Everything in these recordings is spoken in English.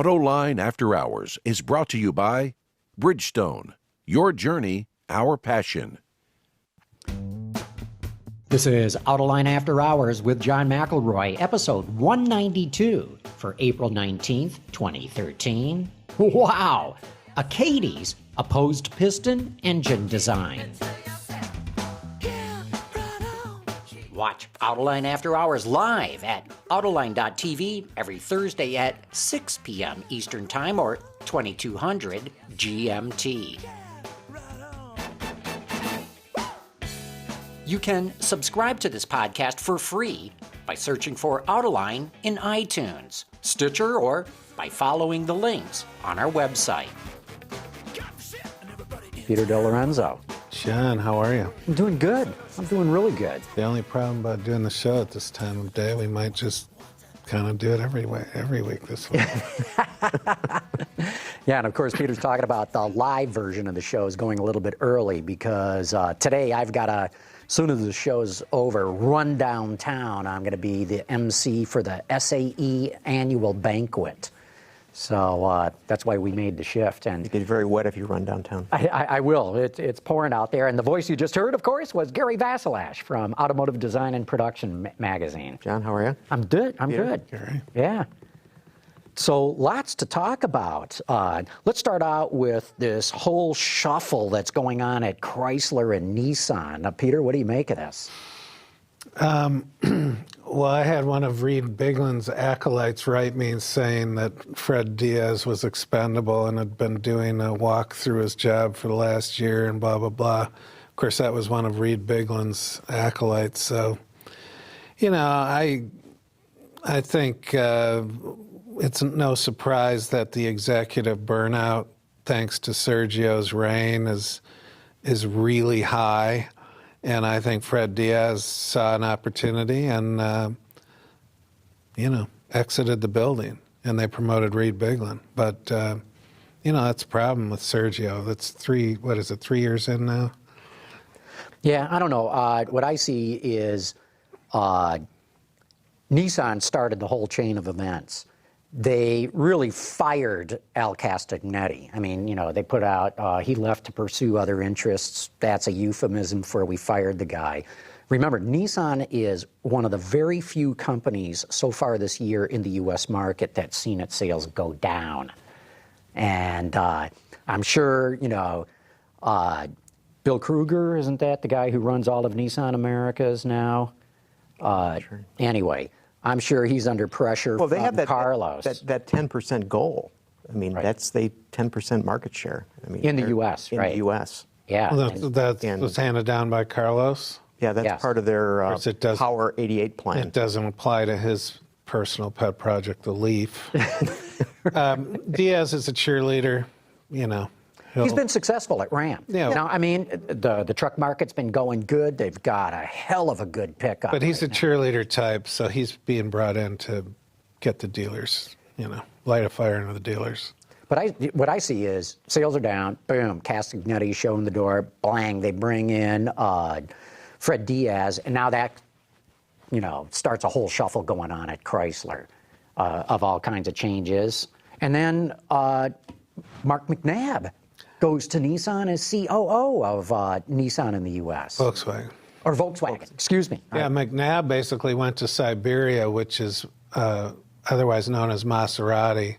Autoline After Hours is brought to you by Bridgestone. Your journey, our passion. This is Autoline After Hours with John McElroy, episode 192 for April 19th, 2013. Wow! Achates opposed-piston engine design. Watch Autoline After Hours live at Autoline.tv every Thursday at 6 p.m. Eastern Time or 2200 GMT. You can subscribe to this podcast for free by searching for Autoline in iTunes, Stitcher, or by following the links on our website. Peter De Lorenzo. John, how are you? I'm doing good. I'm doing really good. The only problem about doing the show at this time of day, we might just kind of do it every week this week. Yeah, and of course, Peter's talking about the live version of the show is going a little bit early because today I've got as soon as the show's over, run downtown. I'm going to be the MC for the SAE annual banquet. So that's why we made the shift. And it gets very wet if you run downtown. I will. It's pouring out there. And the voice you just heard, of course, was Gary Vasilash from Automotive Design and Production magazine. John, how are you? I'm good. I'm Peter? good. Gary. Yeah. So lots to talk about. Let's start out with this whole shuffle that's going on at Chrysler and Nissan. Now, Peter, what do you make of this? Well, I had one of Reed Bigland's acolytes write me saying that Fred Diaz was expendable and had been doing a walk through his job for the last year and blah, blah, blah. Of course, that was one of Reed Bigland's acolytes. So, I think it's no surprise that the executive burnout, thanks to Sergio's reign, is really high. And I think Fred Diaz saw an opportunity and, exited the building. And they promoted Reed Bigland. But, that's a problem with Sergio. That's 3 years in now? Yeah, I don't know. What I see is Nissan started the whole chain of events. They really fired Al Castagnetti. I mean, they put out, he left to pursue other interests. That's a euphemism for we fired the guy. Remember, Nissan is one of the very few companies so far this year in the U.S. market that's seen its sales go down. And I'm sure, Bill Kruger, isn't that the guy who runs all of Nissan Americas now? Sure. Anyway. I'm sure he's under pressure from they have Carlos. That 10% goal. I mean, Right. That's the 10% market share. I mean, In the U.S., right. In the U.S. Yeah. Well, that was handed down by Carlos? Yeah, that's Yes. part of their Power 88 plan. It doesn't apply to his personal pet project, the Leaf. Diaz is a cheerleader, He's been successful at Ram. Yeah. Now, I mean, the truck market's been going good. They've got a hell of a good pickup. But he's right a cheerleader type, so he's being brought in to get the dealers, light a fire into the dealers. But what I see is sales are down. Boom, Castagnetti showing the door. Blang, they bring in Fred Diaz, and now that starts a whole shuffle going on at Chrysler of all kinds of changes. And then Mark Mcnabb goes to Nissan as COO of Nissan in the U.S. Volkswagen. Or Volkswagen, excuse me. Yeah, Mcnabb basically went to Siberia, which is otherwise known as Maserati.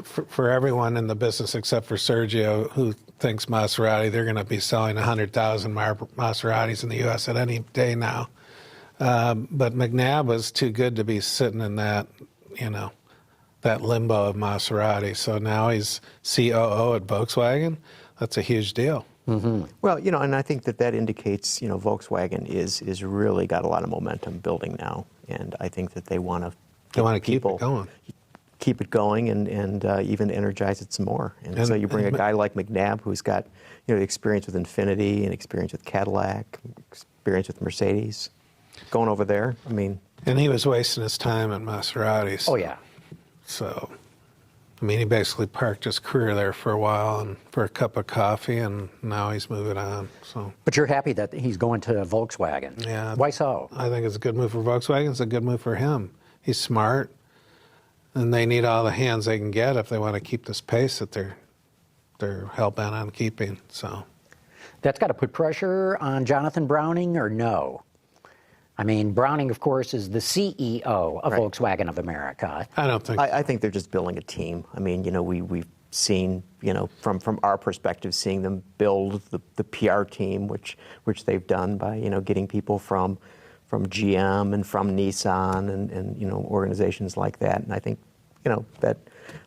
For everyone in the business except for Sergio, who thinks Maserati, they're going to be selling 100,000 Maseratis in the U.S. at any day now. But Mcnabb was too good to be sitting in that, that limbo of Maserati. So now he's COO at Volkswagen. That's a huge deal. Mm-hmm. Well, and I think that indicates, Volkswagen is really got a lot of momentum building now, and I think that they want to keep it going. Keep it going and even energize it some more. And so you bring a guy like Mcnabb, who's got experience with Infiniti and experience with Cadillac, experience with Mercedes, going over there. I mean, and he was wasting his time at Maserati. So. Oh yeah. So, he basically parked his career there for a while and for a cup of coffee, and now he's moving on. So, But you're happy that he's going to Volkswagen. Yeah. Why so? I think it's a good move for Volkswagen. It's a good move for him. He's smart. And they need all the hands they can get if they want to keep this pace that they're hell-bent on keeping. So that's got to put pressure on Jonathan Browning, or no? I mean, Browning, of course, is the CEO of Volkswagen of America. I don't think. I think they're just building a team. I mean, we've seen, from our perspective, seeing them build the PR team, which they've done by, getting people from GM and from Nissan and organizations like that. And I think, that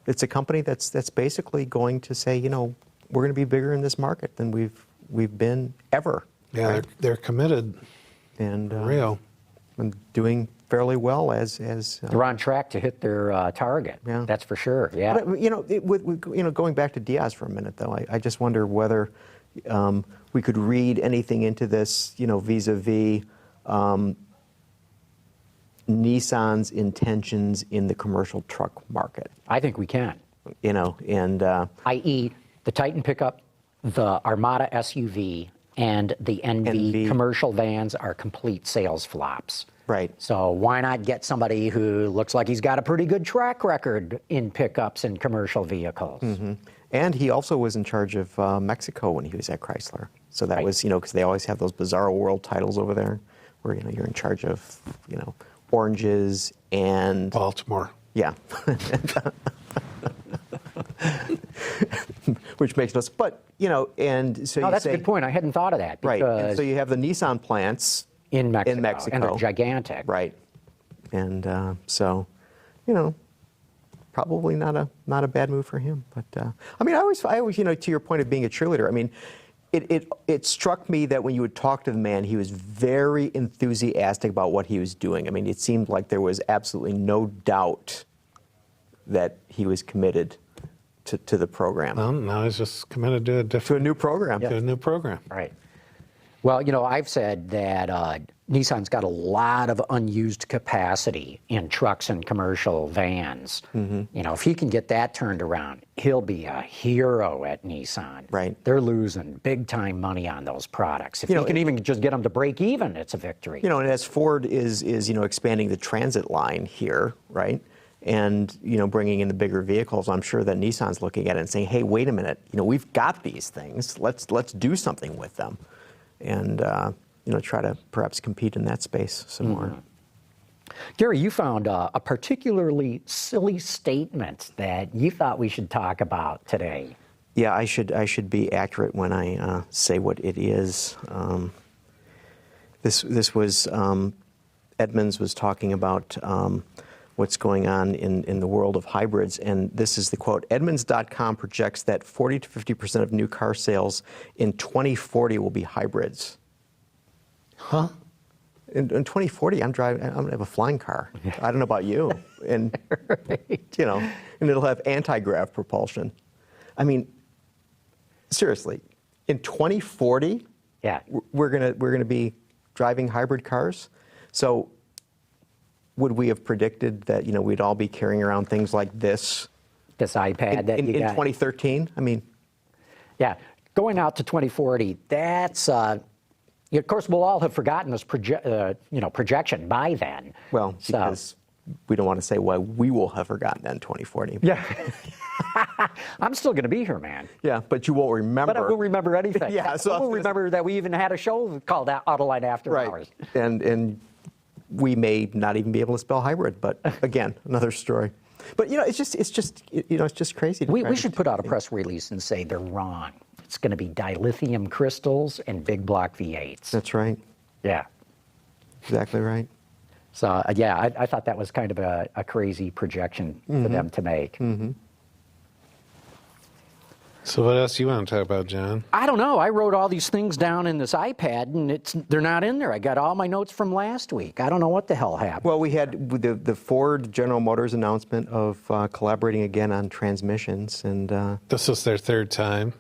it's a company that's basically going to say, we're going to be bigger in this market than we've been ever. Yeah, right? they're committed and real. And doing fairly well as they're on track to hit their target. Yeah. That's for sure. Yeah. But, going back to Diaz for a minute, though, I just wonder whether we could read anything into this, vis-a-vis Nissan's intentions in the commercial truck market. I think we can. I.e., the Titan pickup, the Armada SUV, and the NV commercial vans are complete sales flops. Right. So why not get somebody who looks like he's got a pretty good track record in pickups and commercial vehicles? Mm-hmm. And he also was in charge of Mexico when he was at Chrysler. So that was, because they always have those bizarro world titles over there where, you're in charge of, oranges and... Baltimore. Yeah. Which makes no sense. But, and so that's a good point. I hadn't thought of that. Right. And so you have the Nissan plants in Mexico. And they're gigantic. Right. And so, probably not a bad move for him. But I always, to your point of being a cheerleader, I mean, it struck me that when you would talk to the man, he was very enthusiastic about what he was doing. I mean, it seemed like there was absolutely no doubt that he was committed to the program. Well, now he's just committed to a new program. To a new program. Right. Well, I've said that Nissan's got a lot of unused capacity in trucks and commercial vans. Mm-hmm. If he can get that turned around, he'll be a hero at Nissan. Right. They're losing big time money on those products. If you can even just get them to break even, it's a victory. And as Ford is expanding the transit line here, right? And bringing in the bigger vehicles, I'm sure that Nissan's looking at it and saying, "Hey, wait a minute! We've got these things. Let's do something with them." And try to perhaps compete in that space some more. Gary, you found a particularly silly statement that you thought we should talk about today. Yeah, I should be accurate when I say what it is. This was Edmunds was talking about what's going on in the world of hybrids, and this is the quote: Edmunds.com projects that 40 to 50% of new car sales in 2040 will be hybrids. Huh? In 2040, I'm going to have a flying car. I don't know about you. And, and it'll have anti-grav propulsion. I mean, seriously, in 2040, yeah, we're gonna be driving hybrid cars. So would we have predicted that, we'd all be carrying around things like this iPad in 2013? I mean, yeah, going out to 2040, that's of course we'll all have forgotten this projection by then. Well, because we don't want to say why we will have forgotten that in 2040. Yeah. I'm still going to be here, man. Yeah, but you won't remember. But I won't remember anything. Yeah, so we'll remember that we even had a show called Autoline After Hours. And we may not even be able to spell hybrid, but again, another story. But it's just crazy. We should put out a press release and say they're wrong. It's going to be dilithium crystals and big block V8s. That's right. Yeah. Exactly right. So I thought that was kind of a crazy projection for them to make. Mm-hmm. So what else do you want to talk about, John? I don't know. I wrote all these things down in this iPad, and they're not in there. I got all my notes from last week. I don't know what the hell happened. Well, we had the Ford General Motors announcement of collaborating again on transmissions, and this was their third time.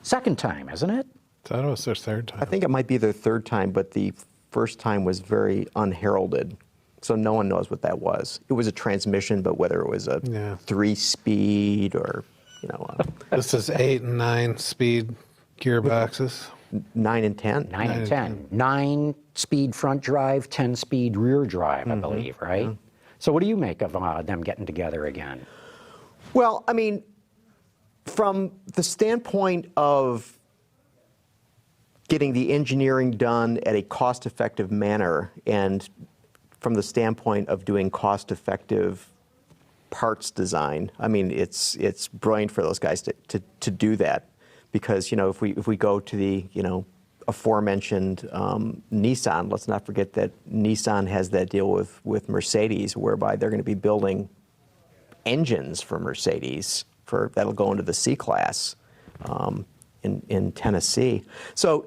Second time, isn't it? I thought it was their third time. I think it might be their third time, but the first time was very unheralded, so no one knows what that was. It was a transmission, but whether it was a 3-speed or this is 8 and 9 speed gearboxes. 9 and 10. 9 and 10. 9-speed front drive, 10-speed rear drive, I believe, right? Yeah. So what do you make of them getting together again? Well, I mean, from the standpoint of getting the engineering done at a cost-effective manner, and from the standpoint of doing cost-effective parts design, I mean, it's brilliant for those guys to do that, because if we go to the aforementioned Nissan, let's not forget that Nissan has that deal with Mercedes, whereby they're going to be building engines for Mercedes that'll go into the C-Class in Tennessee. So,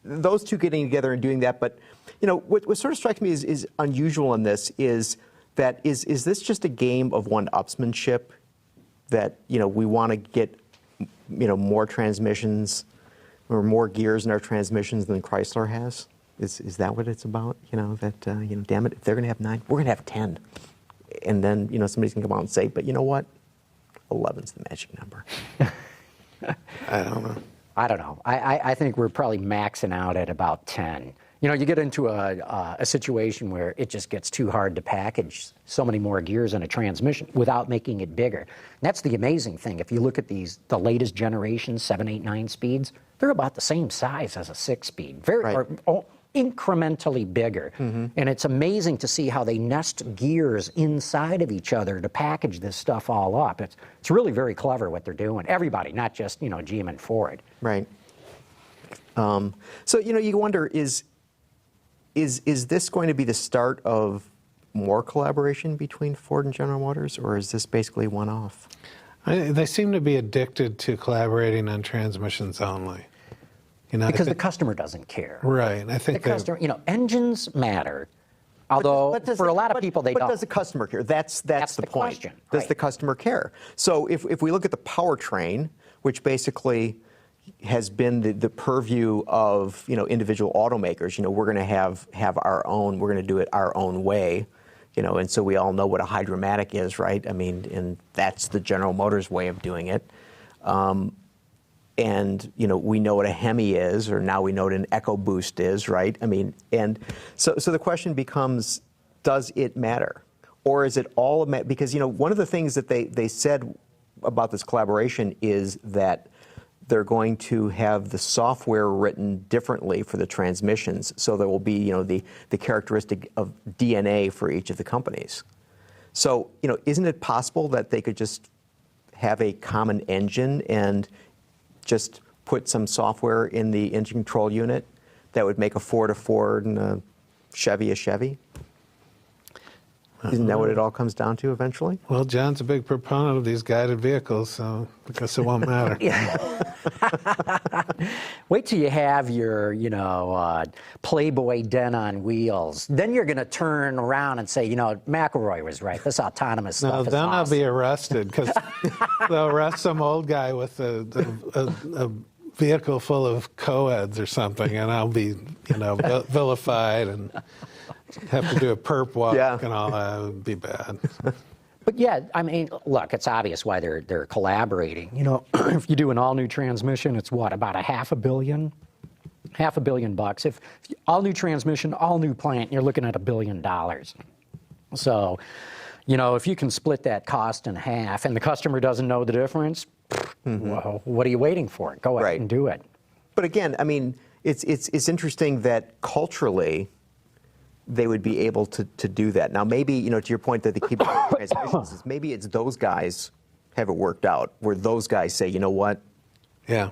those two getting together and doing that. But, what sort of strikes me is unusual in this is that is this just a game of one-upsmanship, that, we want to get, more transmissions or more gears in our transmissions than Chrysler has? Is that what it's about? Damn it, if they're going to have 9, we're going to have 10. And then, somebody's going to come out and say, but you know what? 11's the magic number. I don't know. I don't know. I think we're probably maxing out at about 10. You get into a situation where it just gets too hard to package so many more gears in a transmission without making it bigger. And that's the amazing thing. If you look at the latest generation 7, 8, 9 speeds, they're about the same size as a 6-speed. Incrementally bigger. Mm-hmm. And it's amazing to see how they nest gears inside of each other to package this stuff all up. It's really very clever what they're doing. Everybody, not just, GM and Ford. Right. So, you wonder, is this going to be the start of more collaboration between Ford and General Motors, or is this basically one-off? They seem to be addicted to collaborating on transmissions only. Because the customer doesn't care. Right. I think the customer, engines matter. Although for a lot of people they don't. But does the customer care? That's the point. Question. Does the customer care? So if we look at the powertrain, which basically has been the purview of individual automakers, we're going to have our own. We're going to do it our own way. And so we all know what a hydromatic is, right? I mean, and that's the General Motors way of doing it. And, we know what a Hemi is, or now we know what an EcoBoost is, right? I mean, and so the question becomes, does it matter? Or is it all, because, one of the things that they said about this collaboration is that they're going to have the software written differently for the transmissions. So there will be, the characteristic of DNA for each of the companies. So, isn't it possible that they could just have a common engine and just put some software in the engine control unit that would make a Ford a Ford and a Chevy a Chevy? Isn't that what it all comes down to eventually? Well, John's a big proponent of these guided vehicles, so I guess it won't matter. Wait till you have your, Playboy Dent on wheels. Then you're going to turn around and say, McElroy was right. This autonomous stuff is awesome. I'll be arrested, because they'll arrest some old guy with a vehicle full of co-eds or something, and I'll be, vilified and have to do a perp walk and all that. It would be bad. But yeah, I mean, look, it's obvious why they're collaborating. If you do an all-new transmission, it's what, about $500 million? $500 million. If all-new transmission, all-new plant, you're looking at $1 billion. So, if you can split that cost in half and the customer doesn't know the difference, well, what are you waiting for? Go ahead and do it. But again, I mean, it's interesting that culturally, they would be able to do that. Now, maybe, to your point that they keep transmissions, maybe it's those guys have it worked out, where those guys say, you know what,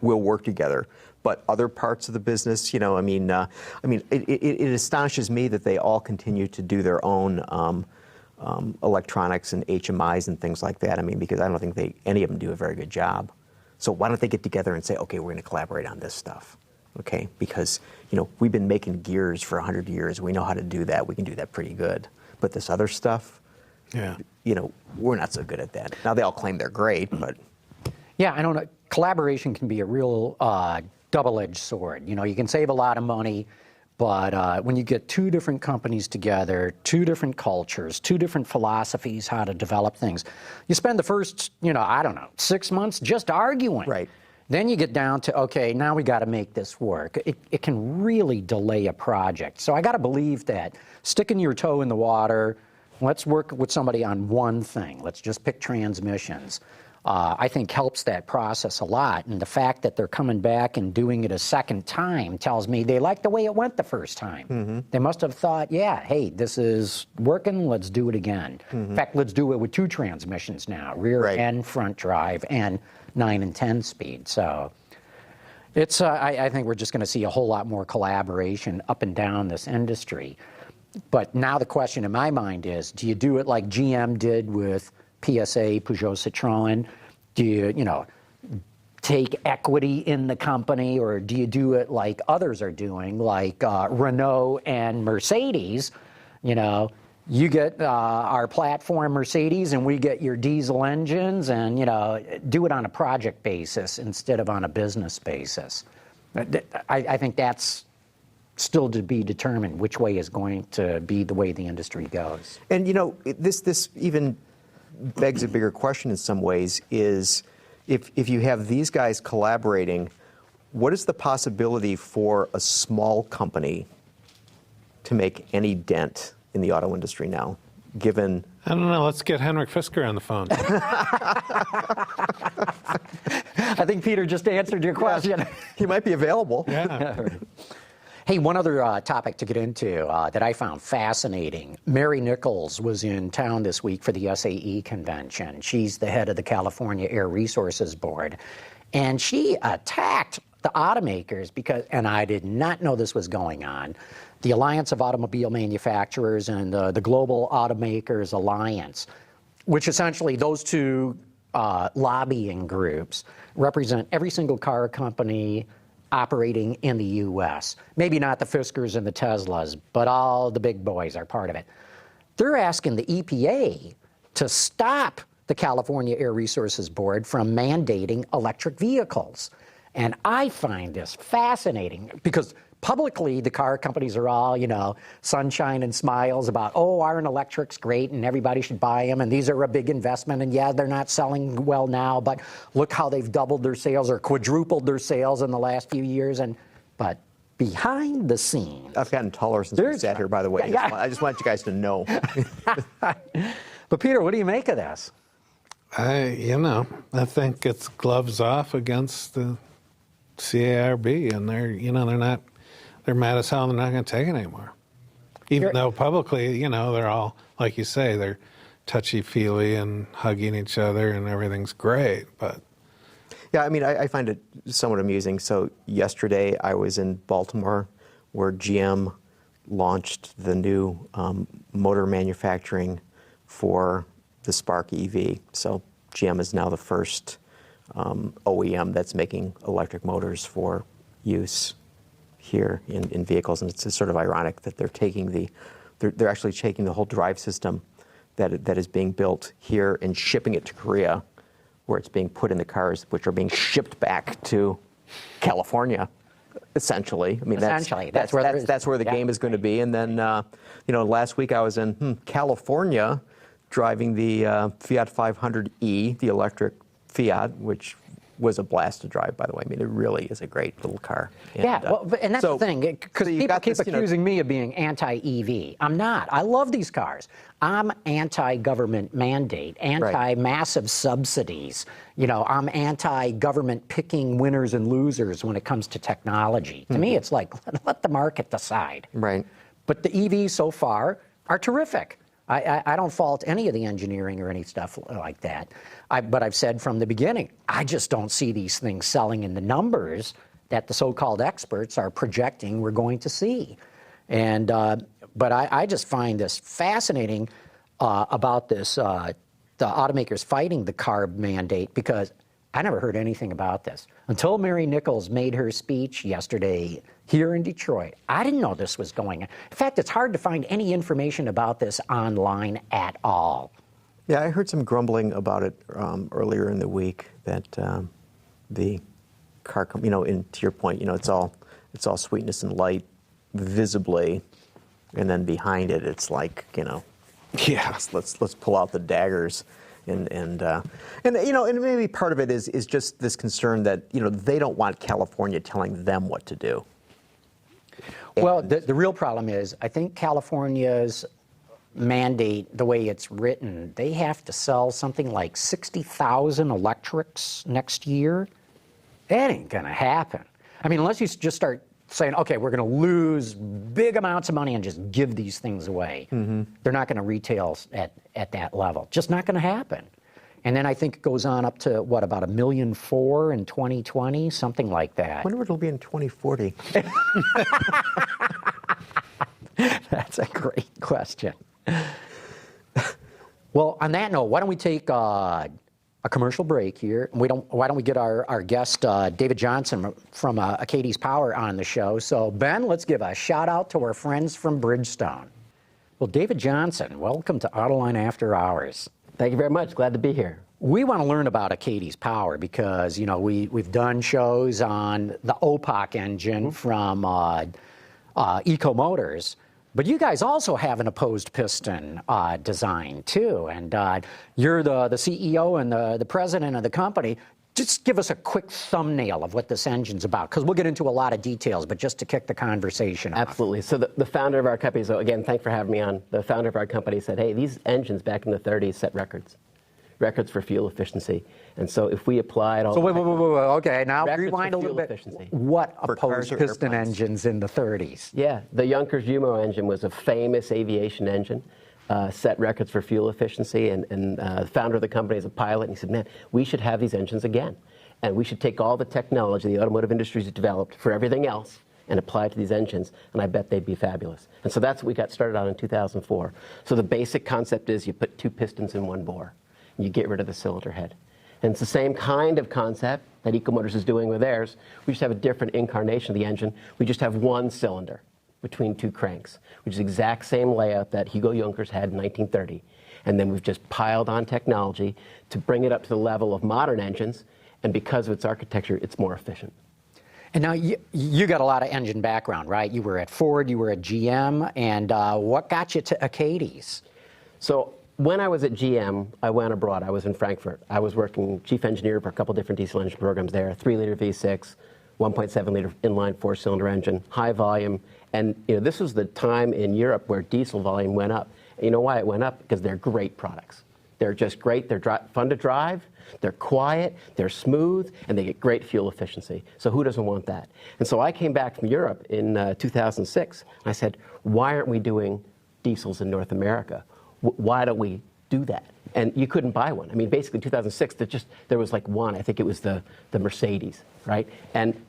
we'll work together. But other parts of the business, it astonishes me that they all continue to do their own electronics and HMIs and things like that. I mean, because I don't think any of them do a very good job. So why don't they get together and say, okay, we're going to collaborate on this stuff? Okay, because, we've been making gears for 100 years. We know how to do that. We can do that pretty good. But this other stuff, we're not so good at that. Now, they all claim they're great, but... Yeah, I don't know. Collaboration can be a real double-edged sword. You can save a lot of money, but when you get two different companies together, two different cultures, two different philosophies how to develop things, you spend the first, 6 months just arguing. Right. Then you get down to, okay, now we got to make this work. It can really delay a project. So I got to believe that sticking your toe in the water, let's work with somebody on one thing. Let's just pick transmissions. I think helps that process a lot. And the fact that they're coming back and doing it a second time tells me they like the way it went the first time. They must have thought, yeah, hey, this is working, let's do it again. In fact, let's do it with 2 transmissions now, rear and front drive, and 9 and 10 speed. So it's, I think we're just going to see a whole lot more collaboration up and down this industry. But now the question in my mind is, do you do it like GM did with PSA, Peugeot, Citroën? Do you, take equity in the company, or do you do it like others are doing, like Renault and Mercedes? You get our platform Mercedes, and we get your diesel engines, and do it on a project basis instead of on a business basis. I think that's still to be determined which way is going to be the way the industry goes. And this even begs a bigger question in some ways, is if you have these guys collaborating, what is the possibility for a small company to make any dent in the auto industry now, given... I don't know, let's get Henrik Fisker on the phone. I think Peter just answered your question. He might be available. Yeah. Hey, one other topic to get into that I found fascinating. Mary Nichols was in town this week for the SAE convention. She's the head of the California Air Resources Board. And she attacked the automakers because, and I did not know this was going on, the Alliance of Automobile Manufacturers and the Global Automakers Alliance, which essentially those two lobbying groups represent every single car company operating in the U.S. Maybe not the Fiskers and the Teslas, but all the big boys are part of it. They're asking the EPA to stop the California Air Resources Board from mandating electric vehicles. And I find this fascinating because publicly the car companies are all, sunshine and smiles about, oh, our electric's great and everybody should buy them and these are a big investment and yeah, they're not selling well now, but look how they've doubled their sales or quadrupled their sales in the last few years. But behind the scenes... I've gotten taller since we sat here, by the way. Yeah. I just want you guys to know. But Peter, what do you make of this? I think it's gloves off against the CARB, and they're mad as hell and they're not going to take it anymore. Even though publicly, they're all, like you say, they're touchy-feely and hugging each other and everything's great, but... Yeah, I find it somewhat amusing. So yesterday I was in Baltimore where GM launched the new motor manufacturing for the Spark EV. So GM is now the first OEM that's making electric motors for use here in vehicles, and it's sort of ironic that they're taking they're actually taking the whole drive system that is being built here and shipping it to Korea, where it's being put in the cars, which are being shipped back to California, essentially. That's where the game is going to be. And then, last week I was in California driving the Fiat 500e, the electric Fiat, which was a blast to drive, by the way. It really is a great little car. And, and that's the thing, because people keep accusing me of being anti-EV. I'm not. I love these cars. I'm anti-government mandate, anti-massive subsidies. I'm anti-government picking winners and losers when it comes to technology. To me, it's like, let the market decide. Right. But the EVs so far are terrific. I don't fault any of the engineering or any stuff like that. But I've said from the beginning, I just don't see these things selling in the numbers that the so-called experts are projecting we're going to see. And but I just find this fascinating about this, the automakers fighting the CARB mandate, because I never heard anything about this. Until Mary Nichols made her speech yesterday here in Detroit, I didn't know this was going on. In fact, it's hard to find any information about this online at all. Yeah, I heard some grumbling about it earlier in the week that the car company, and to your point, it's all sweetness and light visibly, and then behind it, it's like, let's pull out the daggers. And maybe part of it is just this concern that they don't want California telling them what to do. Well, the real problem is I think California's mandate, the way it's written, they have to sell something like 60,000 electrics next year. That ain't going to happen. I mean, unless you just start saying, okay, we're going to lose big amounts of money and just give these things away. They're not going to retail at that level. Just not going to happen. And then I think it goes on up to, what, about 1.4 million in 2020, something like that. I wonder what it'll be in 2040. That's a great question. Well, on that note, why don't we take a commercial break here? Why don't we get our guest, David Johnson from Achates Power on the show. So, Ben, let's give a shout out to our friends from Bridgestone. Well, David Johnson, welcome to Autoline After Hours. Thank you very much. Glad to be here. We want to learn about Achates Power because, you know, we've done shows on the OPOC engine from Eco Motors, but you guys also have an opposed piston design too, and you're the CEO and the president of the company. Just give us a quick thumbnail of what this engine's about, because we'll get into a lot of details, but just to kick the conversation off. Absolutely. So the founder of our company, so again, thanks for having me on. The founder of our company said, hey, these engines back in the 30s set records for fuel efficiency. And so if we applied all... So wait, okay, now rewind a little bit. Efficiency. What For cars opposed or piston airplanes? engines in the 30s? Yeah, the Junkers Jumo engine was a famous aviation engine, set records for fuel efficiency, and the founder of the company is a pilot, and he said, man, we should have these engines again. And we should take all the technology the automotive industry has developed for everything else and apply it to these engines, and I bet they'd be fabulous. And so that's what we got started on in 2004. So the basic concept is you put 2 pistons in 1 bore, and you get rid of the cylinder head. And it's the same kind of concept that Eco Motors is doing with theirs. We just have a different incarnation of the engine. We just have 1 cylinder between 2 cranks, which is the exact same layout that Hugo Junkers had in 1930. And then we've just piled on technology to bring it up to the level of modern engines, and because of its architecture, it's more efficient. And now you got a lot of engine background, right? You were at Ford, you were at GM, and what got you to Achates? So when I was at GM, I went abroad. I was in Frankfurt. I was working chief engineer for a couple different diesel engine programs there, 3-liter V6, 1.7-liter inline 4-cylinder engine, high volume. And this was the time in Europe where diesel volume went up. And you know why it went up? Because they're great products. They're just great. They're fun to drive. They're quiet, they're smooth, and they get great fuel efficiency. So who doesn't want that? And so I came back from Europe in 2006, and I said, why aren't we doing diesels in North America? Why don't we do that? And you couldn't buy one. I mean, basically, in 2006, there was like one. I think it was the Mercedes, right? And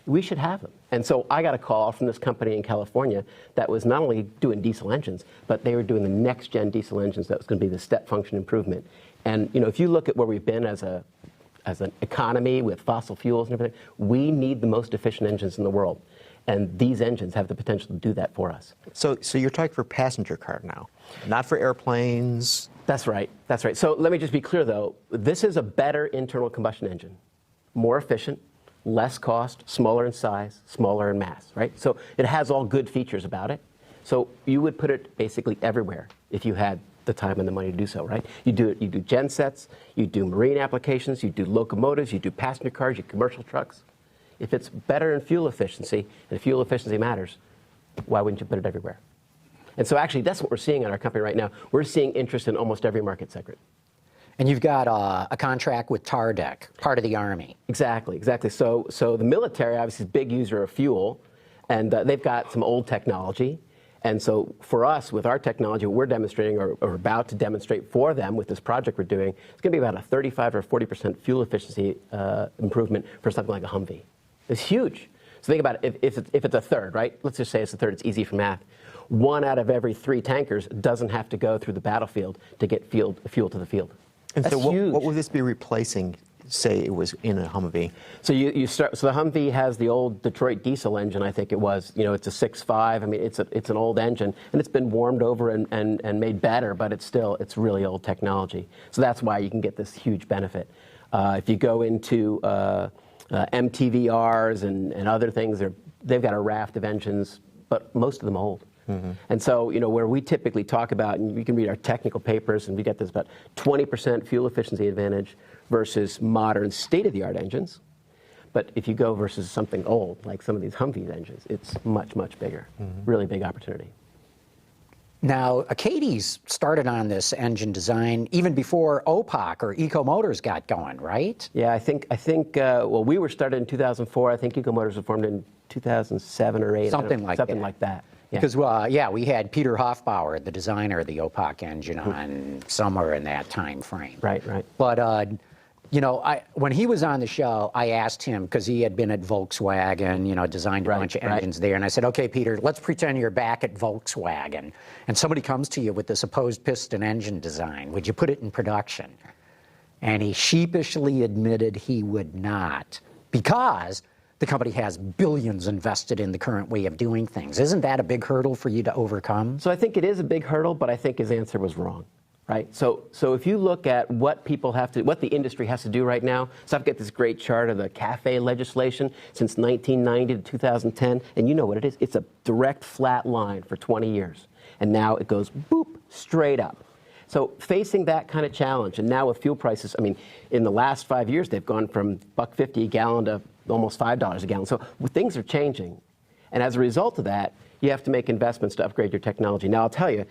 we should have them. And so I got a call from this company in California that was not only doing diesel engines, but they were doing the next-gen diesel engines that was going to be the step function improvement. And if you look at where we've been as an economy with fossil fuels and everything, we need the most efficient engines in the world. And these engines have the potential to do that for us. So you're talking for passenger car now, not for airplanes? That's right. That's right. So let me just be clear, though. This is a better internal combustion engine, more efficient, less cost, smaller in size, smaller in mass, right? So it has all good features about it. So you would put it basically everywhere if you had the time and the money to do so, right? You do gensets, you do marine applications, you do locomotives, you do passenger cars, you do commercial trucks. If it's better in fuel efficiency, and fuel efficiency matters, why wouldn't you put it everywhere? And so actually that's what we're seeing in our company right now. We're seeing interest in almost every market segment. And you've got a contract with Tardec, part of the Army. Exactly. So the military obviously is a big user of fuel, and they've got some old technology. And so for us, with our technology, what we're demonstrating or about to demonstrate for them with this project we're doing, it's going to be about a 35 or 40% fuel efficiency improvement for something like a Humvee. It's huge. So think about it. If it's a third, right? Let's just say it's a third. It's easy for math. 1 out of every 3 tankers doesn't have to go through the battlefield to get fuel to the field. And That's so huge. what would this be replacing, say it was in a Humvee? So you start. So the Humvee has the old Detroit diesel engine. I think it was. It's a 6.5. I mean, it's an old engine, and it's been warmed over and made better, but it's really old technology. So that's why you can get this huge benefit. If you go into MTVRs and other things, they've got a raft of engines, but most of them old. Mm-hmm. And so, where we typically talk about, and you can read our technical papers, and we get this about 20% fuel efficiency advantage versus modern state-of-the-art engines. But if you go versus something old, like some of these Humvee engines, it's much, much bigger. Mm-hmm. Really big opportunity. Now, Achates started on this engine design even before OPOC or Eco Motors got going, right? Yeah, I think. Well, we were started in 2004. I think Eco Motors was formed in 2007 or 8. Something like that. Yeah. Because, we had Peter Hoffbauer, the designer of the OPOC engine, on somewhere in that time frame. Right. But, when he was on the show, I asked him, because he had been at Volkswagen, designed a bunch of engines there, and I said, okay, Peter, let's pretend you're back at Volkswagen, and somebody comes to you with this opposed-piston engine design. Would you put it in production? And he sheepishly admitted he would not, because the company has billions invested in the current way of doing things. Isn't that a big hurdle for you to overcome? So I think it is a big hurdle, but I think his answer was wrong. Right. So if you look at what the industry has to do right now, so I've got this great chart of the CAFE legislation since 1990 to 2010, and you know what it is. It's a direct flat line for 20 years, and now it goes boop straight up. So facing that kind of challenge, and now with fuel prices, I mean, in the last 5 years they've gone from $1.50 a gallon to almost $5 a gallon. So things are changing, and as a result of that, you have to make investments to upgrade your technology. Now, I'll tell you,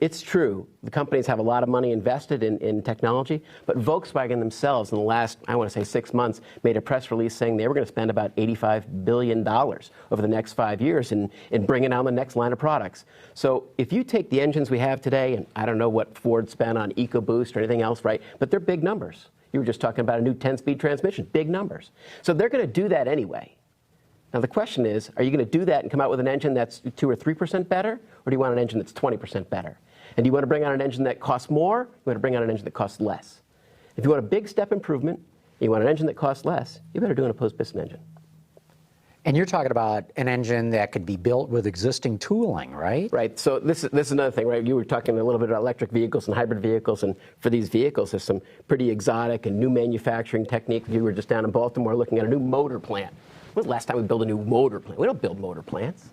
it's true. The companies have a lot of money invested in technology, but Volkswagen themselves in the last, I want to say 6 months, made a press release saying they were going to spend about $85 billion over the next 5 years in bringing out the next line of products. So if you take the engines we have today, and I don't know what Ford spent on EcoBoost or anything else, right, but they're big numbers. You were just talking about a new 10-speed transmission, big numbers. So they're going to do that anyway. Now, the question is, are you going to do that and come out with an engine that's 2 or 3% better, or do you want an engine that's 20% better? And do you want to bring out an engine that costs more, or do you want to bring out an engine that costs less? If you want a big step improvement, and you want an engine that costs less, you better do an opposed-piston engine. And you're talking about an engine that could be built with existing tooling, right? Right. So this is another thing, right? You were talking a little bit about electric vehicles and hybrid vehicles, and for these vehicles, there's some pretty exotic and new manufacturing techniques. You were just down in Baltimore looking at a new motor plant. When was the last time we built a new motor plant? We don't build motor plants,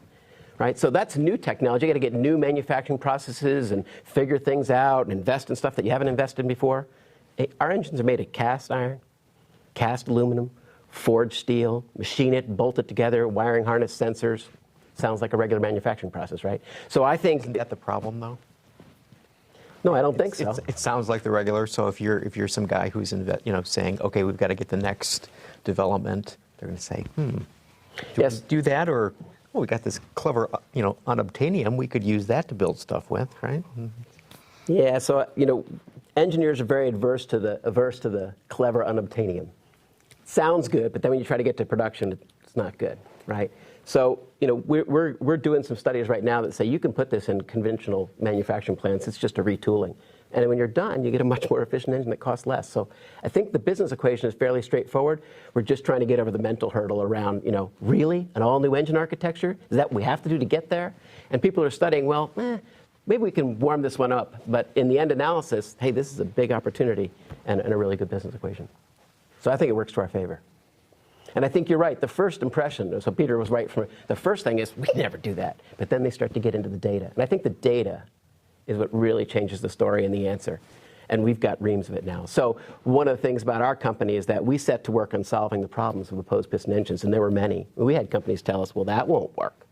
right? So that's new technology. You got to get new manufacturing processes and figure things out and invest in stuff that you haven't invested in before. Our engines are made of cast iron, cast aluminum, forged steel, machine it, bolt it together, wiring harness sensors. Sounds like a regular manufacturing process, right? So I think... Isn't that the problem, though? No, I don't think so. It sounds like the regular. So if you're some guy who's saying, okay, we've got to get the next development, they're going to say, yes, do that, or we got this clever, unobtainium. We could use that to build stuff with, right? Yeah. So engineers are very averse to the clever unobtainium. Sounds good, but then when you try to get to production, it's not good, right? So we're doing some studies right now that say you can put this in conventional manufacturing plants. It's just a retooling. And when you're done, you get a much more efficient engine that costs less. So I think the business equation is fairly straightforward. We're just trying to get over the mental hurdle around, really? An all-new engine architecture? Is that what we have to do to get there? And people are studying, maybe we can warm this one up. But in the end analysis, hey, this is a big opportunity and a really good business equation. So I think it works to our favor. And I think you're right. The first impression, so Peter was right, the first thing is we never do that. But then they start to get into the data. And I think the data is what really changes the story and the answer. And we've got reams of it now. So one of the things about our company is that we set to work on solving the problems of opposed-piston engines, and there were many. We had companies tell us, well, that won't work.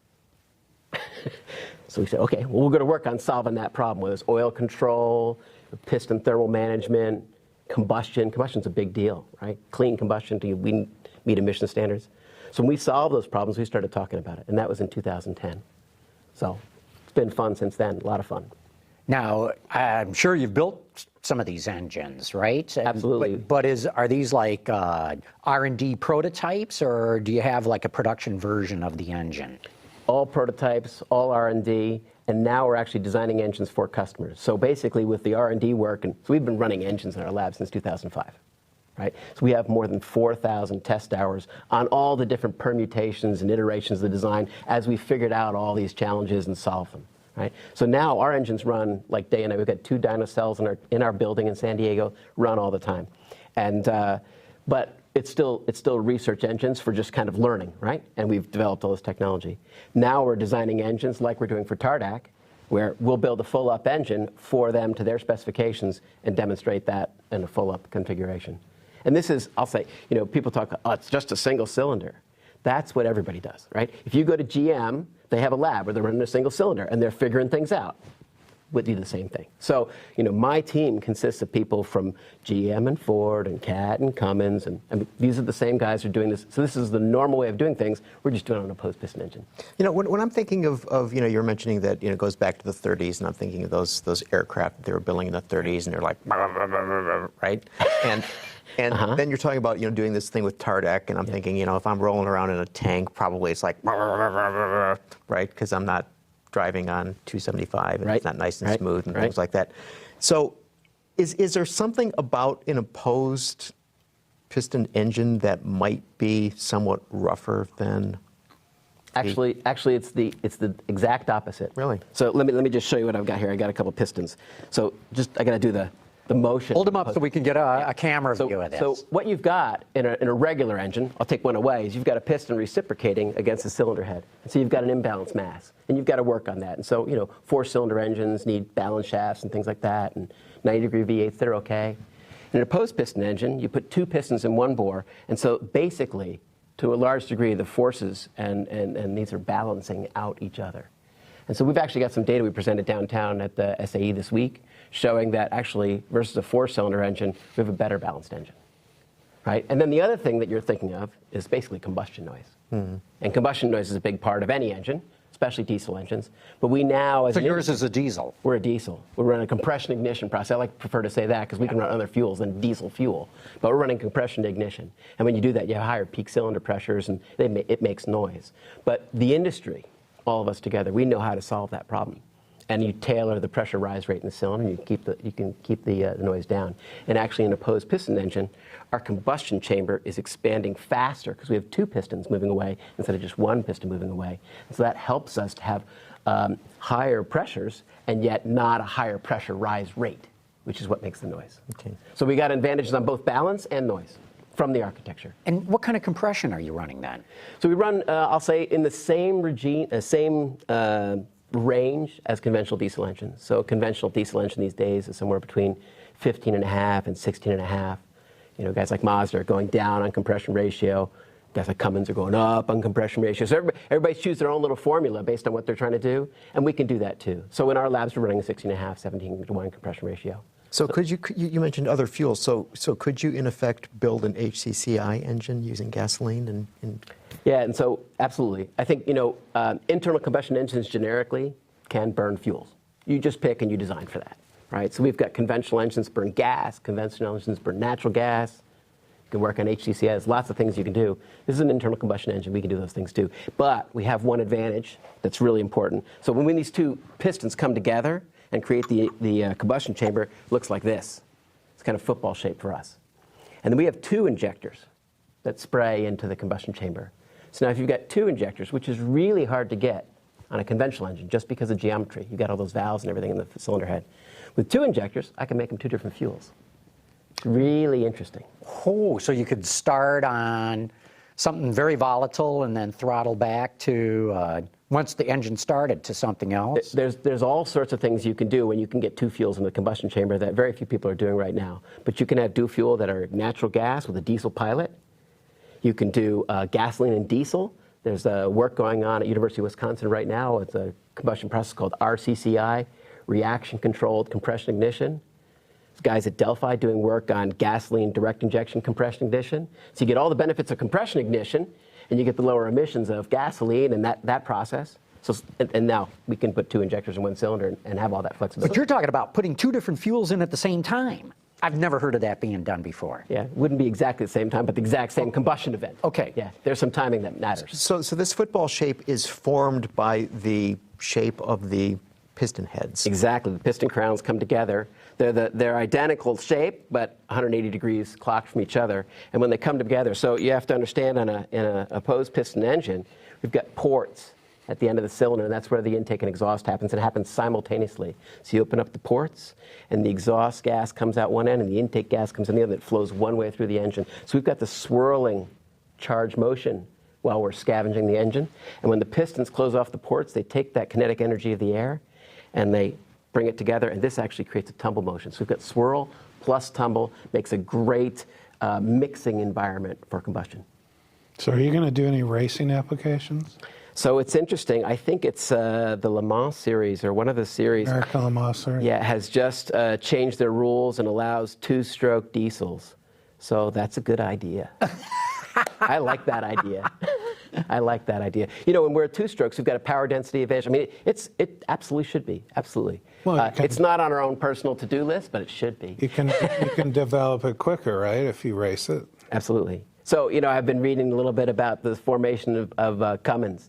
So we said, okay, well, we're going to work on solving that problem, whether it's oil control, piston thermal management, combustion. Combustion's a big deal, right? Clean combustion, we meet emission standards. So when we solved those problems, we started talking about it, and that was in 2010. So it's been fun since then, a lot of fun. Now, I'm sure you've built some of these engines, right? Absolutely. But are these like R&D prototypes, or do you have like a production version of the engine? All prototypes, all R&D, and now we're actually designing engines for customers. So basically with the R&D work, and so we've been running engines in our lab since 2005. Right? So we have more than 4,000 test hours on all the different permutations and iterations of the design as we figured out all these challenges and solved them. Right? So now our engines run like day and night. We've got 2 dyno cells in our building in San Diego, run all the time. And but it's still research engines for just kind of learning, right? And we've developed all this technology. Now we're designing engines like we're doing for Tardac, where we'll build a full-up engine for them to their specifications and demonstrate that in a full-up configuration. And this is, I'll say, people talk, it's just a single cylinder. That's what everybody does, right? If you go to GM, they have a lab where they're running a single cylinder and they're figuring things out. would do the same thing. So, my team consists of people from GM and Ford and Cat and Cummins, and I mean, these are the same guys who are doing this. So this is the normal way of doing things. We're just doing it on a opposed-piston engine. When I'm thinking of you're mentioning that, it goes back to the 30s, and I'm thinking of those aircraft that they were building in the 30s, and they're like, right? And then you're talking about, doing this thing with Tardec, and I'm thinking, if I'm rolling around in a tank, probably it's like, right? Because I'm not driving on 275, and it's not nice and smooth and things like that. So is there something about an opposed piston engine that might be somewhat rougher than? Actually, it's the exact opposite. Really? So let me just show you what I've got here. I got a couple pistons. So I got to do the motion. Hold them up so we can get a camera view of this. So what you've got in a regular engine, I'll take one away, is you've got a piston reciprocating against the cylinder head. And so you've got an imbalanced mass, and you've got to work on that. And so, 4-cylinder engines need balance shafts and things like that, and 90-degree V8s, they're okay. In an opposed piston engine, you put 2 pistons in 1 bore, and so basically, to a large degree, the forces and these are balancing out each other. And so we've actually got some data we presented downtown at the SAE this week, showing that actually, versus a 4-cylinder engine, we have a better balanced engine, right? And then the other thing that you're thinking of is basically combustion noise. Mm-hmm. And combustion noise is a big part of any engine, especially diesel engines. But we now, as so yours is a diesel. We're a diesel. We run a compression ignition process. I prefer to say that because we can run other fuels than diesel fuel. But we're running compression ignition. And when you do that, you have higher peak cylinder pressures, and it makes noise. But the industry, all of us together, we know how to solve that problem. And you tailor the pressure rise rate in the cylinder, and you can keep the noise down. And actually, in an opposed piston engine, our combustion chamber is expanding faster because we have 2 pistons moving away instead of just 1 piston moving away. And so that helps us to have higher pressures and yet not a higher pressure rise rate, which is what makes the noise. Okay. So we got advantages on both balance and noise from the architecture. And what kind of compression are you running then? So we run, I'll say, in the same range as conventional diesel engines. So a conventional diesel engine these days is somewhere between 15.5 and 16.5. Guys like Mazda are going down on compression ratio. Guys like Cummins are going up on compression ratio. So everybody's choose their own little formula based on what they're trying to do, and we can do that too. So in our labs, we're running a 16.5, 17-to-1 compression ratio. So could you mentioned other fuels. So could you in effect build an HCCI engine using gasoline and Yeah, and so absolutely. I think internal combustion engines generically can burn fuels. You just pick and you design for that, right? So we've got conventional engines burn gas, conventional engines burn natural gas. You can work on HCCI. There's lots of things you can do. This is an internal combustion engine. We can do those things too. But we have one advantage that's really important. So when these 2 pistons come together and create the combustion chamber, it looks like this. It's kind of football shape for us. And then we have 2 injectors that spray into the combustion chamber. So now if you've got 2 injectors, which is really hard to get on a conventional engine just because of geometry, you've got all those valves and everything in the cylinder head. With 2 injectors, I can make them 2 different fuels. Really interesting. Oh, so you could start on something very volatile and then throttle back to, once the engine started, to something else? There's all sorts of things you can do when you can get 2 fuels in the combustion chamber that very few people are doing right now. But you can have dual fuel that are natural gas with a diesel pilot. You can do gasoline and diesel. There's work going on at University of Wisconsin right now. It's a combustion process called RCCI, Reaction Controlled Compression Ignition. There's guys at Delphi doing work on gasoline direct injection compression ignition. So you get all the benefits of compression ignition, and you get the lower emissions of gasoline and that process. So, and now we can put 2 injectors in 1 cylinder and have all that flexibility. But you're talking about putting 2 different fuels in at the same time. I've never heard of that being done before. Yeah, it wouldn't be exactly the same time, but the exact same combustion event. Okay. Yeah, there's some timing that matters. So this football shape is formed by the shape of the piston heads. Exactly. The piston crowns come together. They're identical shape, but 180 degrees clocked from each other. And when they come together, so you have to understand in an opposed piston engine, we've got ports at the end of the cylinder, and that's where the intake and exhaust happens. It happens simultaneously. So you open up the ports, and the exhaust gas comes out one end, and the intake gas comes in the other. It flows one way through the engine. So we've got the swirling charge motion while we're scavenging the engine. And when the pistons close off the ports, they take that kinetic energy of the air, and they bring it together, and this actually creates a tumble motion. So we've got swirl plus tumble, makes a great mixing environment for combustion. So are you going to do any racing applications? So it's interesting. I think it's the Le Mans series or one of the series. America Le Mans series. Yeah, has just changed their rules and allows 2-stroke diesels. So that's a good idea. I like that idea. I like that idea. You know, when we're at 2-strokes, we've got a power density advantage. I mean, it absolutely should be. Absolutely. Well, it's not on our own personal to-do list, but it should be. You can develop it quicker, right, if you race it. Absolutely. So, you know, I've been reading a little bit about the formation of Cummins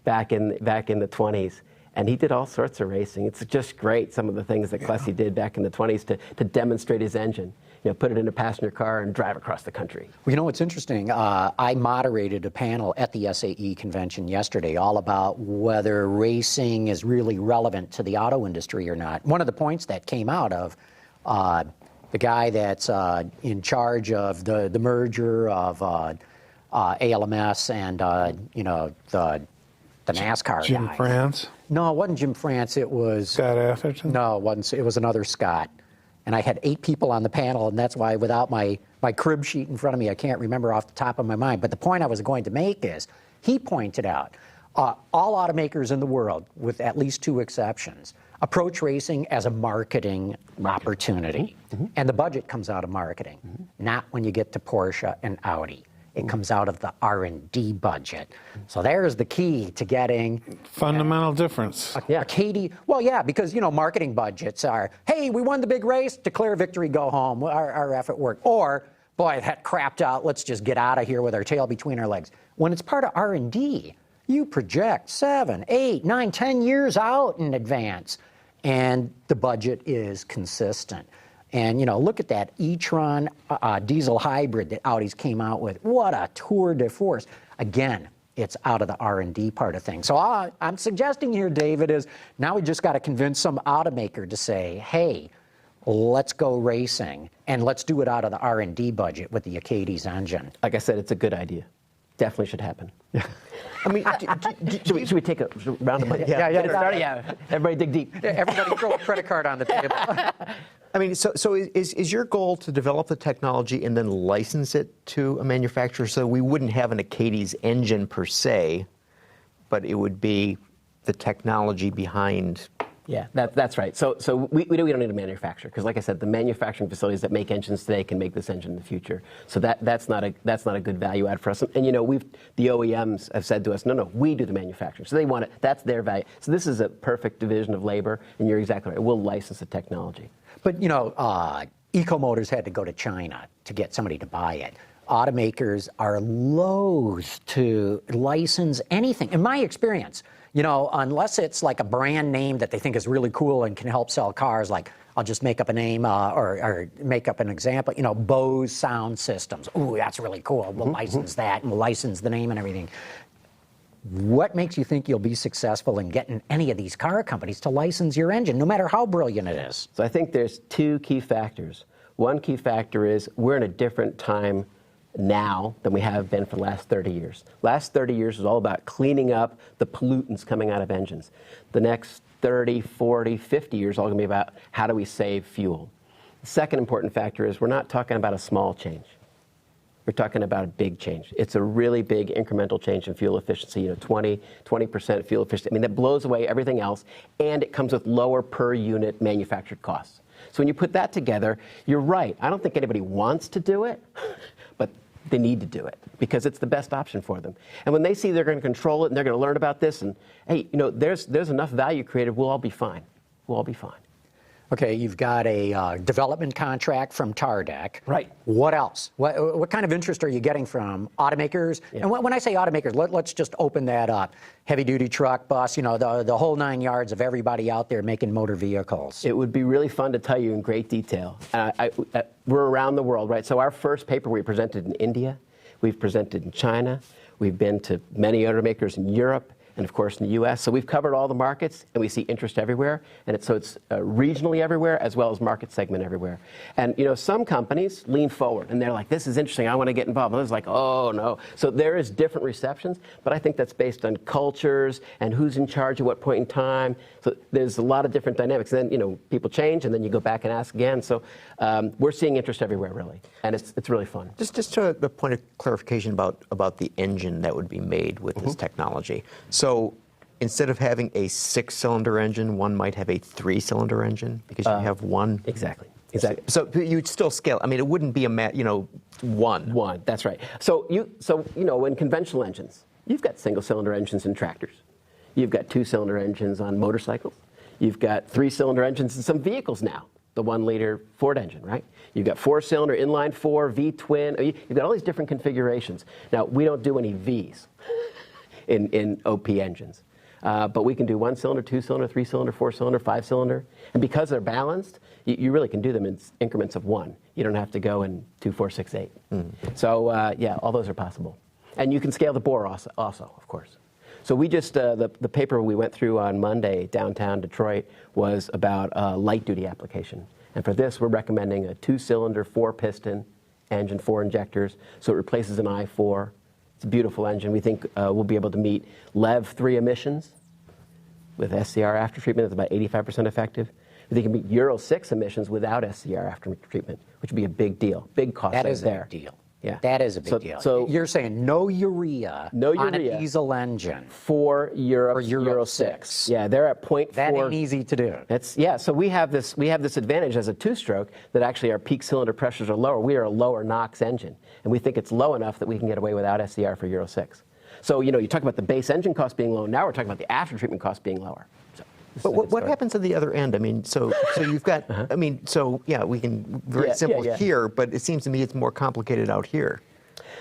back in the 20s. And he did all sorts of racing. It's just great, some of the things that Klesse did back in the 20s to demonstrate his engine. You know, put it in a passenger car and drive across the country. Well, you know what's interesting? I moderated a panel at the SAE convention yesterday all about whether racing is really relevant to the auto industry or not. One of the points that came out of the guy that's in charge of the merger of ALMS and, you know, the NASCAR Jim guy. France? No, it wasn't Jim France. It was... Scott Atherton? No, it wasn't. It was another Scott. And I had 8 people on the panel, and that's why without my crib sheet in front of me, I can't remember off the top of my mind. But the point I was going to make is, he pointed out, all automakers in the world, with at least 2 exceptions, approach racing as a marketing opportunity. And the budget comes out of marketing, not when you get to Porsche and Audi. It comes out of the R&D budget. So there's the key to getting... Fundamental difference. Katie, well, yeah, because, you know, marketing budgets are, hey, we won the big race, declare victory, go home, our effort worked. Or, boy, that crapped out, let's just get out of here with our tail between our legs. When it's part of R&D, you project 7, 8, 9, 10 years out in advance, and the budget is consistent. And, you know, look at that e-tron diesel hybrid that Audi's came out with. What a tour de force. Again, it's out of the R&D part of things. So I'm suggesting here, David, is now we just got to convince some automaker to say, hey, let's go racing, and let's do it out of the R&D budget with the Achates engine. Like I said, it's a good idea. Definitely should happen. I mean, should we take a round of money? Yeah. Everybody dig deep. Everybody throw a credit card on the table. I mean, so is your goal to develop the technology and then license it to a manufacturer so we wouldn't have an Achates engine per se, but it would be the technology behind... Yeah, that's right. So we don't need a manufacturer because, like I said, the manufacturing facilities that make engines today can make this engine in the future. So that's not a good value add for us. And you know, the OEMs have said to us, no, we do the manufacturing. So they want it. That's their value. So this is a perfect division of labor, and you're exactly right. We'll license the technology. But you know, Ecomotors had to go to China to get somebody to buy it. Automakers are loath to license anything. In my experience, you know, unless it's like a brand name that they think is really cool and can help sell cars, like I'll just make up a name or make up an example, you know, Bose sound systems. Ooh, that's really cool. We'll license that and we'll license the name and everything. What makes you think you'll be successful in getting any of these car companies to license your engine, no matter how brilliant it is? So I think there's 2 key factors. One key factor is we're in a different time now than we have been for the last 30 years. Last 30 years was all about cleaning up the pollutants coming out of engines. The next 30, 40, 50 years are all going to be about how do we save fuel. The second important factor is we're not talking about a small change. We're talking about a big change. It's a really big incremental change in fuel efficiency, you know, 20% fuel efficiency. I mean, that blows away everything else, and it comes with lower per unit manufactured costs. So when you put that together, you're right. I don't think anybody wants to do it, but they need to do it because it's the best option for them. And when they see they're going to control it and they're going to learn about this and, hey, you know, there's enough value created, we'll all be fine. We'll all be fine. Okay, you've got a development contract from Tardec. Right. What else? What kind of interest are you getting from automakers? Yeah. And when I say automakers, let's just open that up. Heavy-duty truck, bus, you know, the whole 9 yards of everybody out there making motor vehicles. It would be really fun to tell you in great detail. We're around the world, right? So our first paper we presented in India. We've presented in China. We've been to many automakers in Europe. And of course in the U.S. So we've covered all the markets, and we see interest everywhere. And it's regionally everywhere as well as market segment everywhere. And you know, some companies lean forward, and they're like, "This is interesting. I want to get involved." And others like, "Oh no." So there is different receptions, but I think that's based on cultures and who's in charge at what point in time. So there's a lot of different dynamics. And then you know, people change, and then you go back and ask again. So we're seeing interest everywhere, really, and it's really fun. Just to a point of clarification about the engine that would be made with this technology. So So instead of having a 6-cylinder engine, one might have a 3-cylinder engine because you have one. Exactly. So you'd still scale. I mean, it wouldn't be one. One. That's right. So in conventional engines, you've got single-cylinder engines in tractors. You've got 2-cylinder engines on motorcycles. You've got 3-cylinder engines in some vehicles now. The 1-liter Ford engine, right? You've got 4-cylinder inline 4 V-twin. You've got all these different configurations. Now we don't do any Vs in OP engines. But we can do 1-cylinder, 2-cylinder, 3-cylinder, 4-cylinder, 5-cylinder. And because they're balanced, you really can do them in increments of 1. You don't have to go in 2, 4, 6, 8. So, all those are possible. And you can scale the bore also of course. So we just, the paper we went through on Monday downtown Detroit was about light-duty application. And for this, we're recommending a 2-cylinder, 4-piston engine, 4 injectors. So it replaces an I-4. It's a beautiful engine. We think we'll be able to meet LEV 3 emissions with SCR aftertreatment. That's about 85% effective. We think it can meet Euro 6 emissions without SCR aftertreatment, which would be a big deal. Big cost there. That is a big deal. Yeah. That is a big deal. So you're saying no urea on a diesel engine for Euro 6. Yeah, they're at 0.4. That ain't easy to do. So we have this advantage as a 2-stroke that actually our peak cylinder pressures are lower. We are a lower NOx engine, and we think it's low enough that we can get away without SCR for Euro 6. So you talk about the base engine cost being low. Now we're talking about the after-treatment cost being lower. But what happens at the other end? I mean, so you've got, we can, very simple here, but it seems to me it's more complicated out here.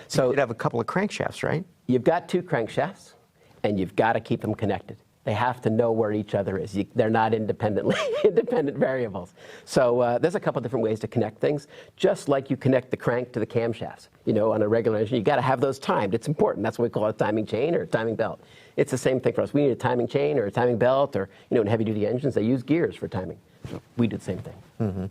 So you'd have a couple of crankshafts, right? You've got 2 crankshafts, and you've got to keep them connected. They have to know where each other is. They're not independent variables. So there's a couple different ways to connect things, just like you connect the crank to the camshafts. On a regular engine, you got to have those timed. It's important. That's what we call a timing chain or a timing belt. It's the same thing for us. We need a timing chain or a timing belt, or in heavy-duty engines, they use gears for timing. So we do the same thing. Mm-hmm.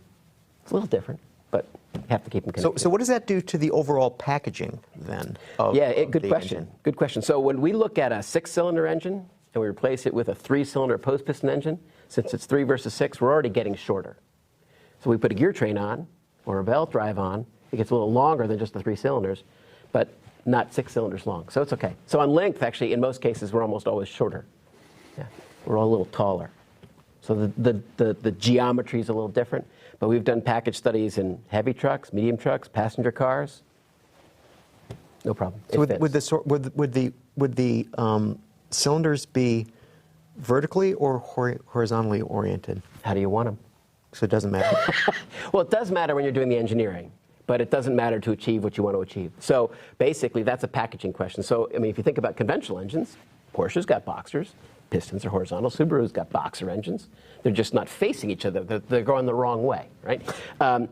It's a little different, but you have to keep them connected. So what does that do to the overall packaging then? Good question. Engine? Good question. So when we look at a 6-cylinder engine and we replace it with a 3-cylinder opposed-piston engine, since it's 3 versus 6, we're already getting shorter. So we put a gear train on or a belt drive on, it gets a little longer than just the 3 cylinders, but not 6 cylinders long. So it's okay. So on length, actually, in most cases, we're almost always shorter. Yeah, we're all a little taller. So the geometry is a little different, but we've done package studies in heavy trucks, medium trucks, passenger cars. No problem. So would the cylinders be vertically or horizontally oriented? How do you want them? So it doesn't matter. Well, it does matter when you're doing the engineering, but it doesn't matter to achieve what you want to achieve. So basically, that's a packaging question. So, if you think about conventional engines, Porsche's got boxers, pistons are horizontal, Subaru's got boxer engines. They're just not facing each other. They're going the wrong way, right? And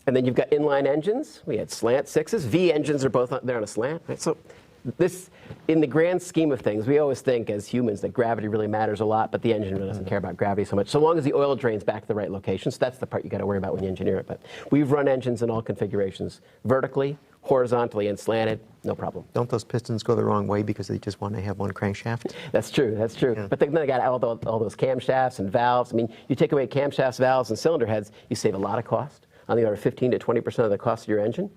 then you've got inline engines. We had slant 6s. V engines are both they're on a slant, right? So this, in the grand scheme of things, we always think as humans that gravity really matters a lot, but the engine really doesn't care about gravity so much, so long as the oil drains back to the right location. So that's the part you got to worry about when you engineer it. But we've run engines in all configurations, vertically, horizontally, and slanted, no problem. Don't those pistons go the wrong way because they just want to have one crankshaft? That's true. Yeah. But then they got all those camshafts and valves. You take away camshafts, valves, and cylinder heads, you save a lot of cost, on the order of 15 to 20% of the cost of your engine,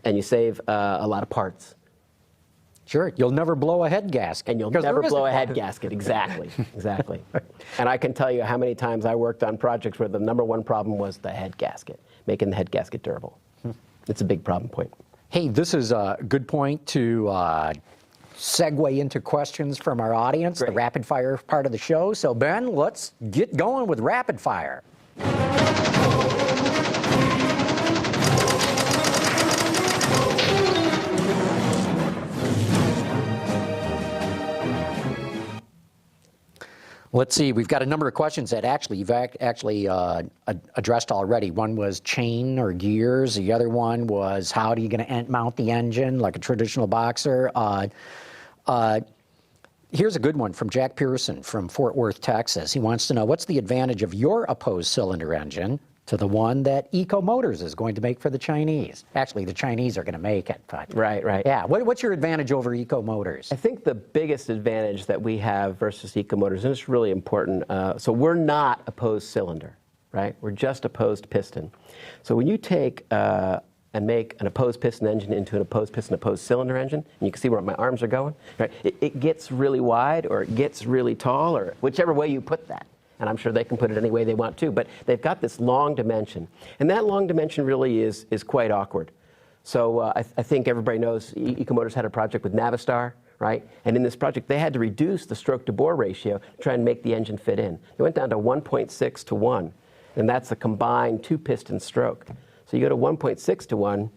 and you save a lot of parts. Sure, you'll never blow a head gasket. And you'll never blow a head gasket, exactly. And I can tell you how many times I worked on projects where the number one problem was the head gasket, making the head gasket durable. It's a big problem point. Hey, this is a good point to segue into questions from our audience, the rapid fire part of the show. So Ben, let's get going with rapid fire. Let's see, we've got a number of questions that you've addressed already. One was chain or gears. The other one was how are you going to mount the engine like a traditional boxer. Here's a good one from Jack Pearson from Fort Worth, Texas. He wants to know, what's the advantage of your opposed cylinder engine to the one that Eco Motors is going to make for the Chinese? Actually, the Chinese are going to make it. But right. Yeah. What's your advantage over Eco Motors? I think the biggest advantage that we have versus Eco Motors, and it's really important, so we're not opposed cylinder, right? We're just opposed piston. So when you take and make an opposed piston engine into an opposed piston, opposed cylinder engine, and you can see where my arms are going, right? It gets really wide or it gets really tall or whichever way you put that. And I'm sure they can put it any way they want to, but they've got this long dimension. And that long dimension really is quite awkward. So I think everybody knows Ecomotors had a project with Navistar, right? And in this project, they had to reduce the stroke-to-bore ratio to try and make the engine fit in. They went down to 1.6 to 1, and that's a combined two-piston stroke. So you go to 1.6 to 1,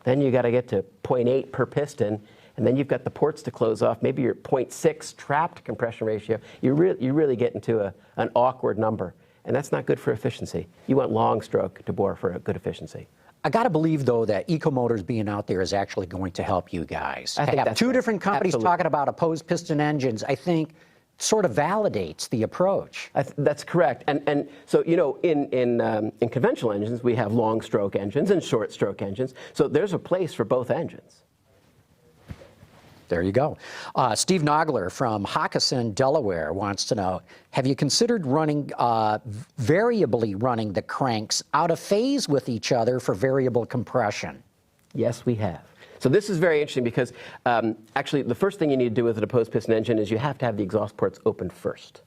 then you got to get to 0.8 per piston, and then you've got the ports to close off. Maybe you're 0.6 trapped compression ratio. You really get into an awkward number, and that's not good for efficiency. You want long stroke to bore for a good efficiency. I got to believe, though, that Ecomotors being out there is actually going to help you guys. I think have that's two right. different companies Absolutely. talking about opposed piston engines, I think, sort of validates the approach. That's correct. And so, you know, in conventional engines, we have long stroke engines and short stroke engines. So there's a place for both engines. There you go. Steve Nogler from Hockenson, Delaware wants to know, have you considered running, variably running the cranks out of phase with each other for variable compression? Yes, we have. So this is very interesting because actually the first thing you need to do with an opposed piston engine is you have to have the exhaust ports open first.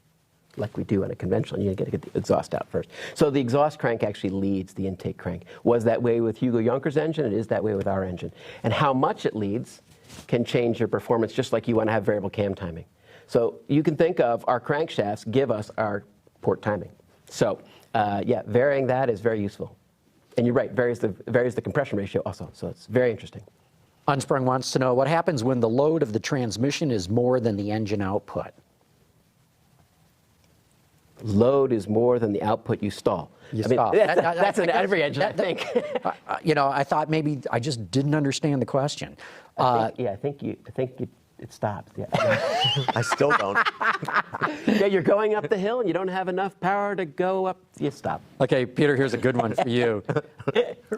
Like we do on a conventional, you got to get the exhaust out first. So the exhaust crank actually leads the intake crank. Was that way with Hugo Jonker's engine? It is that way with our engine. And how much it leads can change your performance, just like you want to have variable cam timing. So you can think of our crankshafts give us our port timing. So yeah, varying that is very useful. And you're right, varies the compression ratio also. So it's very interesting. Unsprung wants to know, what happens when the load of the transmission is more than the engine output? Load is more than the output you stall. Stall. That's in every engine, I think. You know, I thought maybe I just didn't understand the question. I think it stops. Yeah. I still don't. Yeah, you're going up the hill and you don't have enough power to go up. You stop. Okay, Peter, here's a good one for you.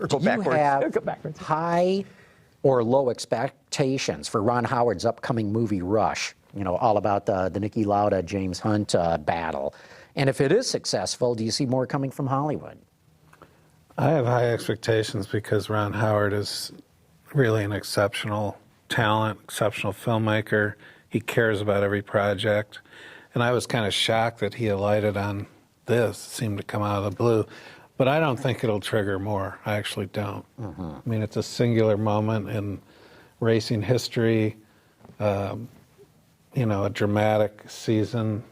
Go backwards. You have Go backwards. high or low expectations for Ron Howard's upcoming movie Rush? You know, all about the Niki Lauda, James Hunt battle. And if it is successful, do you see more coming from Hollywood? I have high expectations because Ron Howard is really an exceptional talent, exceptional filmmaker. He cares about every project. And I was kind of shocked that he alighted on this. It seemed to come out of the blue. But I don't think it'll trigger more. I actually don't. I mean, it's a singular moment in racing history, you know, a dramatic season.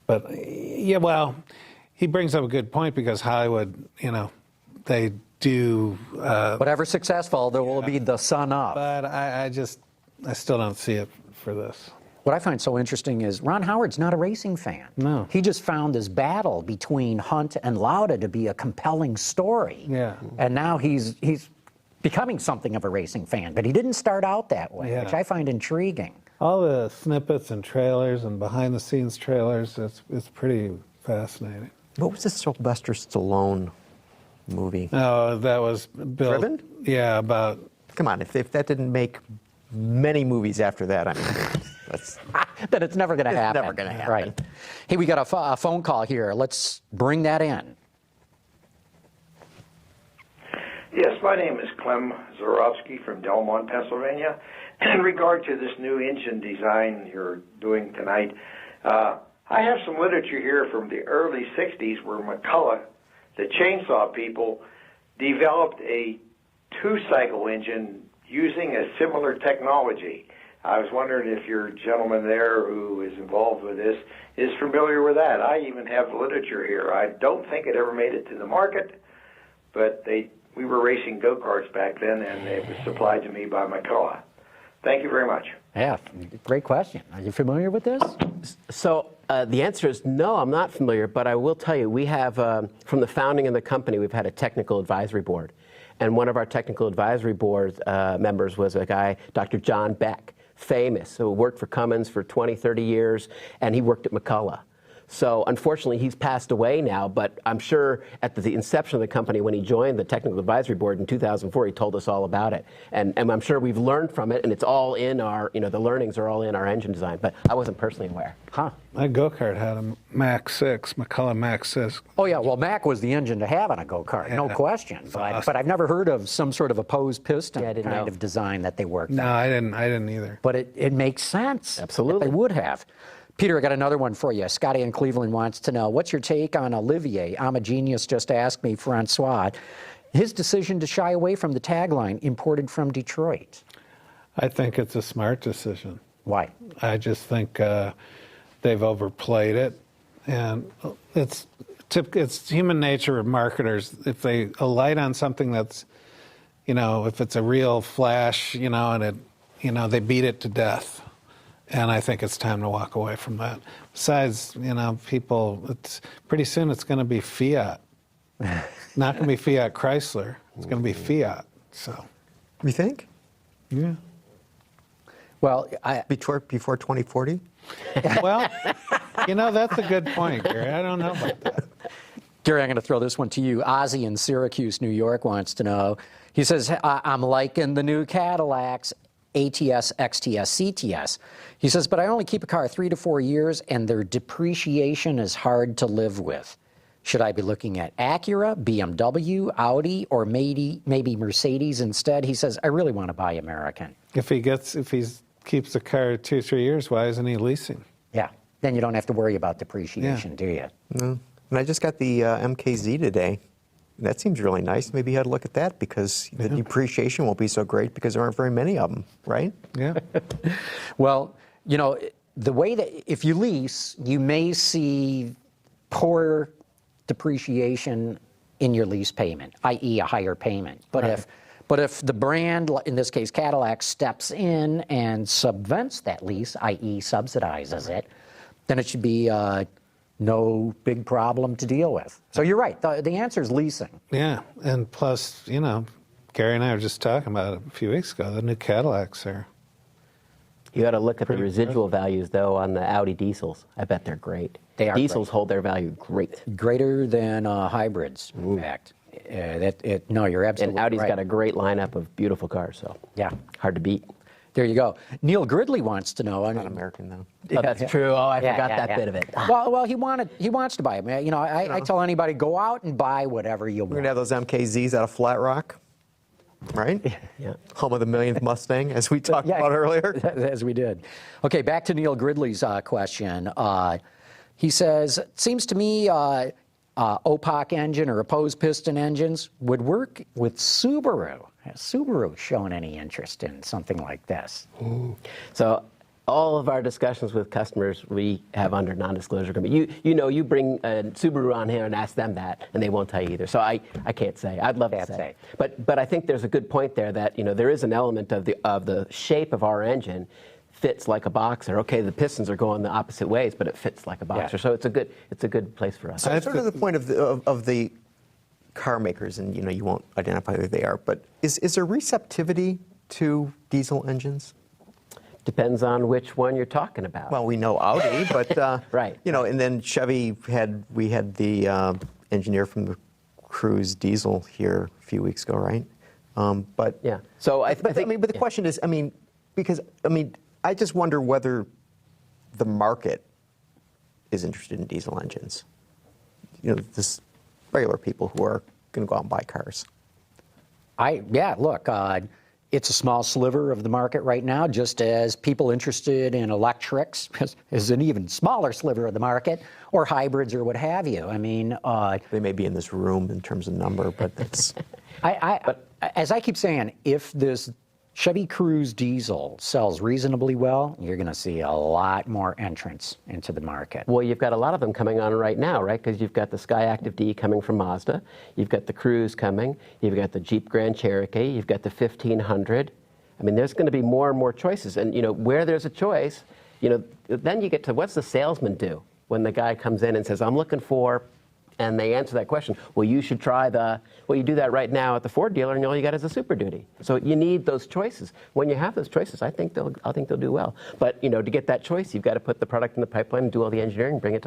But, yeah, well, he brings up a good point because Hollywood, you know, they do... Whatever's successful, there will be the sun up. But I still don't see it for this. What I find so interesting is Ron Howard's not a racing fan. No. He just found this battle between Hunt and Lauda to be a compelling story. Yeah. And now he's becoming something of a racing fan, but he didn't start out that way, Yeah. which I find intriguing. All the snippets and trailers and behind-the-scenes trailers, it's pretty fascinating. What was the Sylvester Stallone movie? Oh, that was built... Driven? Yeah, about... Come on, if that didn't make many movies after that, I mean, that's... Then it's never going to happen. never gonna happen. Right. Hey, we got a phone call here. Let's bring that in. Yes, my name is Clem Zorowski from Delmont, Pennsylvania. In regard to this new engine design you're doing tonight, I have some literature here from the early 60s where McCulloch, the chainsaw people, developed a two-cycle engine using a similar technology. I was wondering if your gentleman there who is involved with this is familiar with that. I even have literature here. I don't think it ever made it to the market, but we were racing go-karts back then, and it was supplied to me by McCulloch. Thank you very much. Yeah, great question. Are you familiar with this? So the answer is no, I'm not familiar, but I will tell you, we have, from the founding of the company, we've had a technical advisory board. And one of our technical advisory board members was a guy, Dr. John Beck, famous, who worked for Cummins for 20, 30 years, and he worked at McCulloch. So unfortunately, he's passed away now, but I'm sure at the inception of the company, when he joined the technical advisory board in 2004, he told us all about it. And I'm sure we've learned from it, and it's all in our, the learnings are all in our engine design, but I wasn't personally aware. Huh. My go-kart had a Mach 6, McCulloch Mach 6. Oh, yeah, well, Mac was the engine to have on a go-kart, no question. But I've never heard of some sort of opposed piston kind of design that they worked No, on. I didn't either. But it makes sense. Absolutely. They would have. Peter, I got another one for you. Scotty in Cleveland wants to know, what's your take on Olivier? I'm a Genius just asked me, Francois, his decision to shy away from the tagline, imported from Detroit. I think it's a smart decision. Why? I just think they've overplayed it. And it's human nature of marketers. If they alight on something that's, if it's a real flash, and they beat it to death. And I think it's time to walk away from that. Besides, people, pretty soon it's going to be Fiat. Not going to be Fiat Chrysler. It's going to be Fiat. So, You think? yeah. Well, Before 2040? Well, that's a good point, Gary. I don't know about that. Gary, I'm going to throw this one to you. Ozzy in Syracuse, New York wants to know. He says, I'm liking the new Cadillacs, ATS, XTS, CTS. He says, but I only keep a car 3 to 4 years, and their depreciation is hard to live with. Should I be looking at Acura, BMW, Audi, or maybe Mercedes instead? He says, I really want to buy American. If he keeps the car 2 or 3 years, why isn't he leasing? Yeah, then you don't have to worry about depreciation, do you? No. And I just got the MKZ today. That seems really nice. Maybe you had to look at that because the depreciation won't be so great because there aren't very many of them, right? Yeah. Well, the way that if you lease, you may see poor depreciation in your lease payment, i.e. a higher payment. But if the brand, in this case Cadillac, steps in and subvents that lease, i.e. subsidizes it, then it should be no big problem to deal with. So you're right. The answer is leasing. Yeah, and plus, Gary and I were just talking about it a few weeks ago. The new Cadillacs are. You got to look at the residual values, though, on the Audi diesels. I bet they're great. They are Diesels great. hold their value great. Greater than hybrids, in fact. No, you're absolutely And Audi's right. got a great lineup of beautiful cars, so Yeah. hard to beat. There you go. Neil Gridley wants to know. Not American, though. Oh, that's true. Oh, I forgot that bit of it. Well, he wants to buy them. I tell anybody, go out and buy whatever you We're want. going to have those MKZs out of Flat Rock, right? Yeah. Home of the millionth Mustang, as we talked about earlier. As we did. Okay, back to Neil Gridley's question. He says, it seems to me OPOC engine or opposed piston engines would work with Subaru. Has Subaru shown any interest in something like this? So all of our discussions with customers we have under non-disclosure agreement. You bring Subaru on here and ask them that, and they won't tell you either. So I can't say. I'd love to say. But I think there's a good point there that there is an element of the shape of our engine fits like a boxer. Okay, the pistons are going the opposite ways, but it fits like a boxer. So it's a good place for us. So it's sort of the point of the car makers, and you won't identify who they are, but is there receptivity to diesel engines? Depends on which one you're talking about. Well, we know Audi, but right. And then Chevy we had the engineer from the Cruise diesel here a few weeks ago, right? But yeah. So I think. But the question is, because I just wonder whether the market is interested in diesel engines. This regular people who are going to go out and buy cars. Look, it's a small sliver of the market right now, just as people interested in electrics is an even smaller sliver of the market, or hybrids or what have you. They may be in this room in terms of number, but that's... As I keep saying, if this Chevy Cruze diesel sells reasonably well, you're going to see a lot more entrants into the market. Well, you've got a lot of them coming on right now, right? Because you've got the Skyactiv D coming from Mazda, you've got the Cruze coming, you've got the Jeep Grand Cherokee, you've got the 1500. There's going to be more and more choices, and where there's a choice, then you get to what's the salesman do when the guy comes in and says, "I'm looking for and they answer that question. Well, you should try you do that right now at the Ford dealer, and all you got is a Super Duty. So you need those choices. When you have those choices, I think they'll do well. But to get that choice, you've got to put the product in the pipeline and do all the engineering, bring it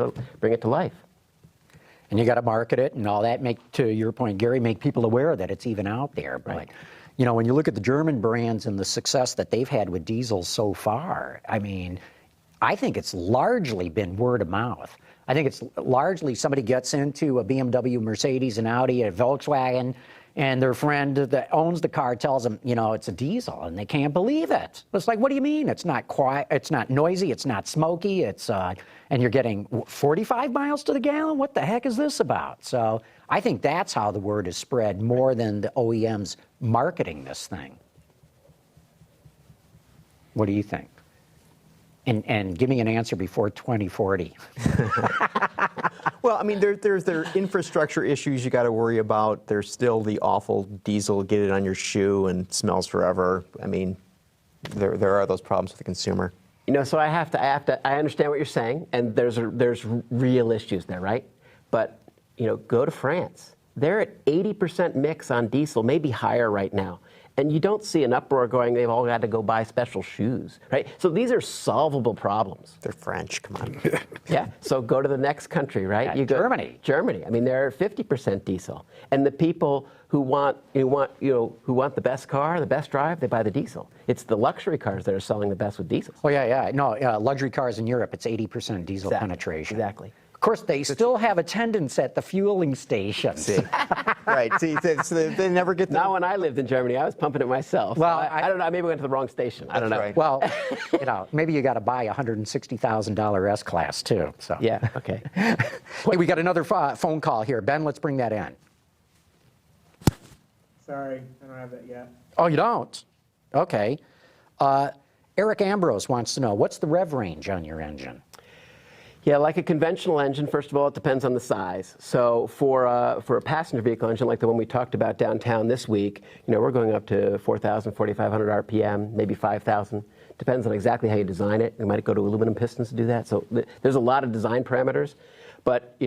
to life. And you got to market it and all that. To your point, Gary, make people aware that it's even out there. But Right. when you look at the German brands and the success that they've had with diesels so far, I mean, I think it's largely been word of mouth. I think it's largely somebody gets into a BMW, Mercedes, and Audi, a Volkswagen, and their friend that owns the car tells them, it's a diesel, and they can't believe it. It's like, what do you mean? It's not quiet, it's not noisy, it's not smoky, and you're getting 45 miles to the gallon? What the heck is this about? So I think that's how the word is spread more than the OEMs marketing this thing. What do you think? And give me an answer before 2040. Well, I mean, there's infrastructure issues you got to worry about. There's still the awful diesel, get it on your shoe and smells forever. I mean, there are those problems with the consumer. So I understand what you're saying, and there's real issues there, right? But go to France. They're at 80% mix on diesel, maybe higher right now. And you don't see an uproar going, they've all got to go buy special shoes, right? So these are solvable problems. They're French, come on. Yeah, so go to the next country, right? Yeah, Germany. Germany. I mean, they're 50% diesel. And the people who want the best car, the best drive, they buy the diesel. It's the luxury cars that are selling the best with diesels. Oh, yeah. No, luxury cars in Europe, it's 80% diesel penetration. Exactly. Of course, they still have attendants at the fueling stations. See. Right. See, so they never get the... Not when I lived in Germany. I was pumping it myself. Well, I don't know. Maybe I went to the wrong station. I don't know. Right. Well, maybe you got to buy a $160,000 S-Class, too. So. Yeah, okay. Hey, we got another phone call here. Ben, let's bring that in. Sorry, I don't have that yet. Oh, you don't? Okay. Eric Ambrose wants to know, what's the rev range on your engine? Yeah, like a conventional engine, first of all, it depends on the size. So for a passenger vehicle engine like the one we talked about downtown this week, we're going up to 4,000, 4,500 RPM, maybe 5,000. Depends on exactly how you design it. You might go to aluminum pistons to do that. So there's a lot of design parameters. But,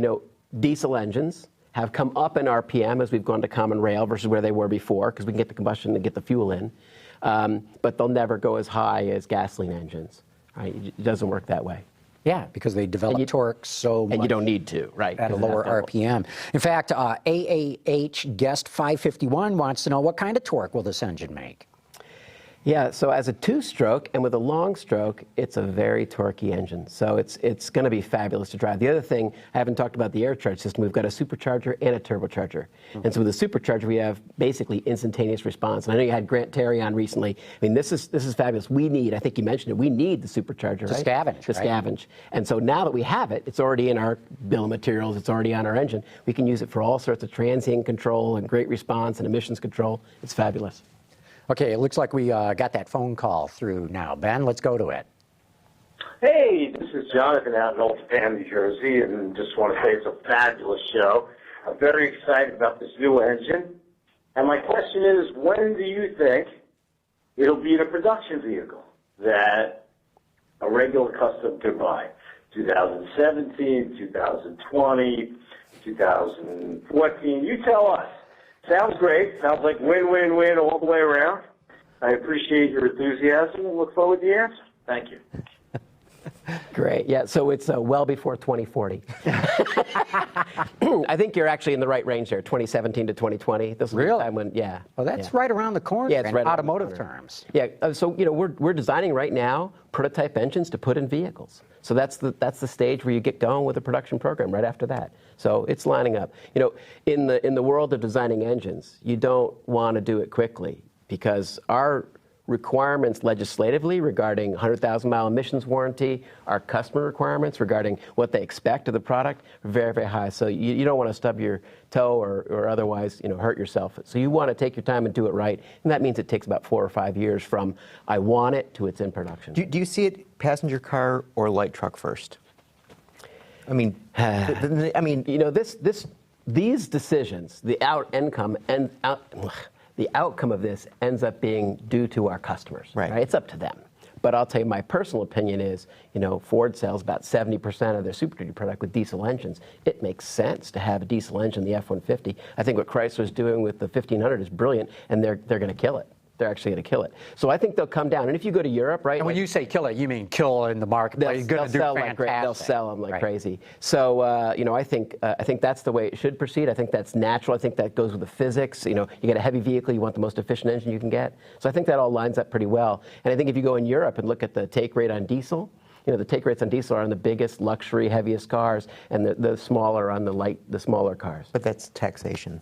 diesel engines have come up in RPM as we've gone to common rail versus where they were before, because we can get the combustion and get the fuel in. But they'll never go as high as gasoline engines. Right? It doesn't work that way. Yeah, because they develop torque so much. And you don't need to, right? At a lower RPM. In fact, AAH Guest 551 wants to know, what kind of torque will this engine make? Yeah, so as a two-stroke and with a long stroke, it's a very torquey engine. So it's going to be fabulous to drive. The other thing, I haven't talked about the air charge system. We've got a supercharger and a turbocharger. Mm-hmm. And so with the supercharger, we have basically instantaneous response. And I know you had Grant Terry on recently. I mean, this is fabulous. I think you mentioned it, we need the supercharger, right? To scavenge. And so now that we have it, it's already in our bill of materials, it's already on our engine. We can use it for all sorts of transient control and great response and emissions control. It's fabulous. Okay, it looks like we got that phone call through now. Ben, let's go to it. Hey, this is Jonathan out in Old Japan, New Jersey, and just want to say it's a fabulous show. I'm very excited about this new engine. And my question is, when do you think it'll be in a production vehicle that a regular customer could buy? 2017, 2020, 2014? You tell us. Sounds great. Sounds like win-win-win all the way around. I appreciate your enthusiasm and look forward to the answer. Thank you. Great. Yeah, so it's well before 2040. I think you're actually in the right range there, 2017 to 2020. This will be the time when, yeah. Well, that's right around the corner yeah, it's right in automotive terms. Yeah, so we're designing right now prototype engines to put in vehicles. So that's the stage where you get going with the production program right after that. So it's lining up. In the world of designing engines, you don't want to do it quickly because our requirements legislatively regarding 100,000-mile emissions warranty, our customer requirements regarding what they expect of the product are very, very high. So you don't want to stub your toe or otherwise hurt yourself. So you want to take your time and do it right, and that means it takes about 4 or 5 years from I want it to it's in production. Do you see it passenger car or light truck first? I mean, these decisions, the outcome of this ends up being due to our customers. Right? It's up to them. But I'll tell you, my personal opinion is, Ford sells about 70% of their Super Duty product with diesel engines. It makes sense to have a diesel engine in the F-150. I think what Chrysler's doing with the 1500 is brilliant, and they're going to kill it. They're actually going to kill it. So I think they'll come down. And if you go to Europe, right? And when you say kill it, you mean kill in the marketplace. They'll sell them like crazy. So I think that's the way it should proceed. I think that's natural. I think that goes with the physics. You get a heavy vehicle, you want the most efficient engine you can get. So I think that all lines up pretty well. And I think if you go in Europe and look at the take rate on diesel, the take rates on diesel are on the biggest, luxury, heaviest cars, and the smaller on the smaller cars. But that's taxation.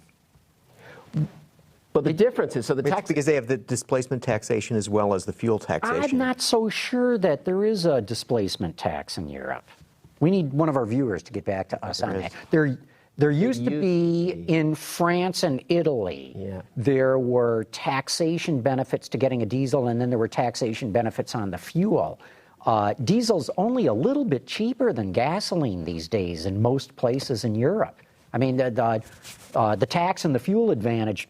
But the difference is, because they have the displacement taxation as well as the fuel taxation. I'm not so sure that there is a displacement tax in Europe. We need one of our viewers to get back to us on that. There used to be in France and Italy. Yeah. There were taxation benefits to getting a diesel, and then there were taxation benefits on the fuel. Diesel's only a little bit cheaper than gasoline these days in most places in Europe. I mean, the tax and the fuel advantage,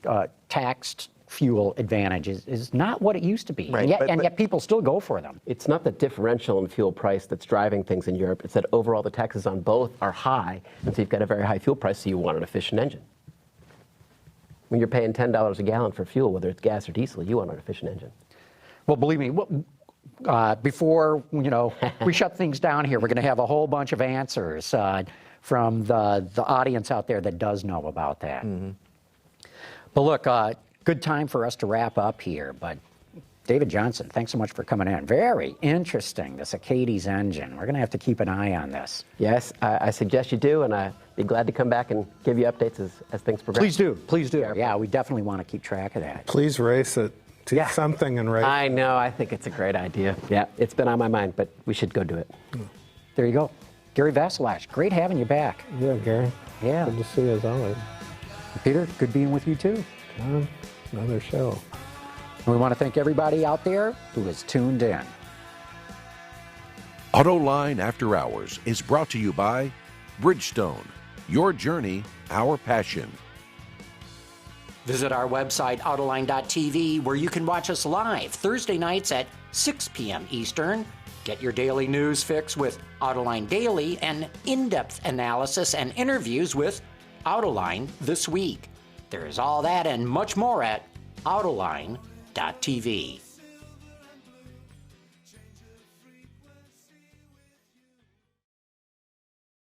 taxed fuel advantage is not what it used to be. Right, and yet people still go for them. It's not the differential in fuel price that's driving things in Europe. It's that overall the taxes on both are high, and so you've got a very high fuel price, so you want an efficient engine. When you're paying $10 a gallon for fuel, whether it's gas or diesel, you want an efficient engine. Well, believe me, before we shut things down here, we're going to have a whole bunch of answers from the audience out there that does know about that. Mm-hmm. But look, good time for us to wrap up here. But David Johnson, thanks so much for coming in. Very interesting, this Achates engine. We're going to have to keep an eye on this. Yes, I suggest you do, and I'd be glad to come back and give you updates as things progress. Please do. Yeah, we definitely want to keep track of that. Please race it. Do something and race it. I know, I think it's a great idea. Yeah, it's been on my mind, but we should go do it. There you go. Gary Vasilash, great having you back. Yeah, Gary. Yeah. Good to see you as always. Peter, good being with you too. Another show. And we want to thank everybody out there who has tuned in. Autoline After Hours is brought to you by Bridgestone. Your journey, our passion. Visit our website, Autoline.tv, where you can watch us live Thursday nights at 6 p.m. Eastern. Get your daily news fix with Autoline Daily and in-depth analysis and interviews with Autoline This Week. There is all that and much more at Autoline.tv.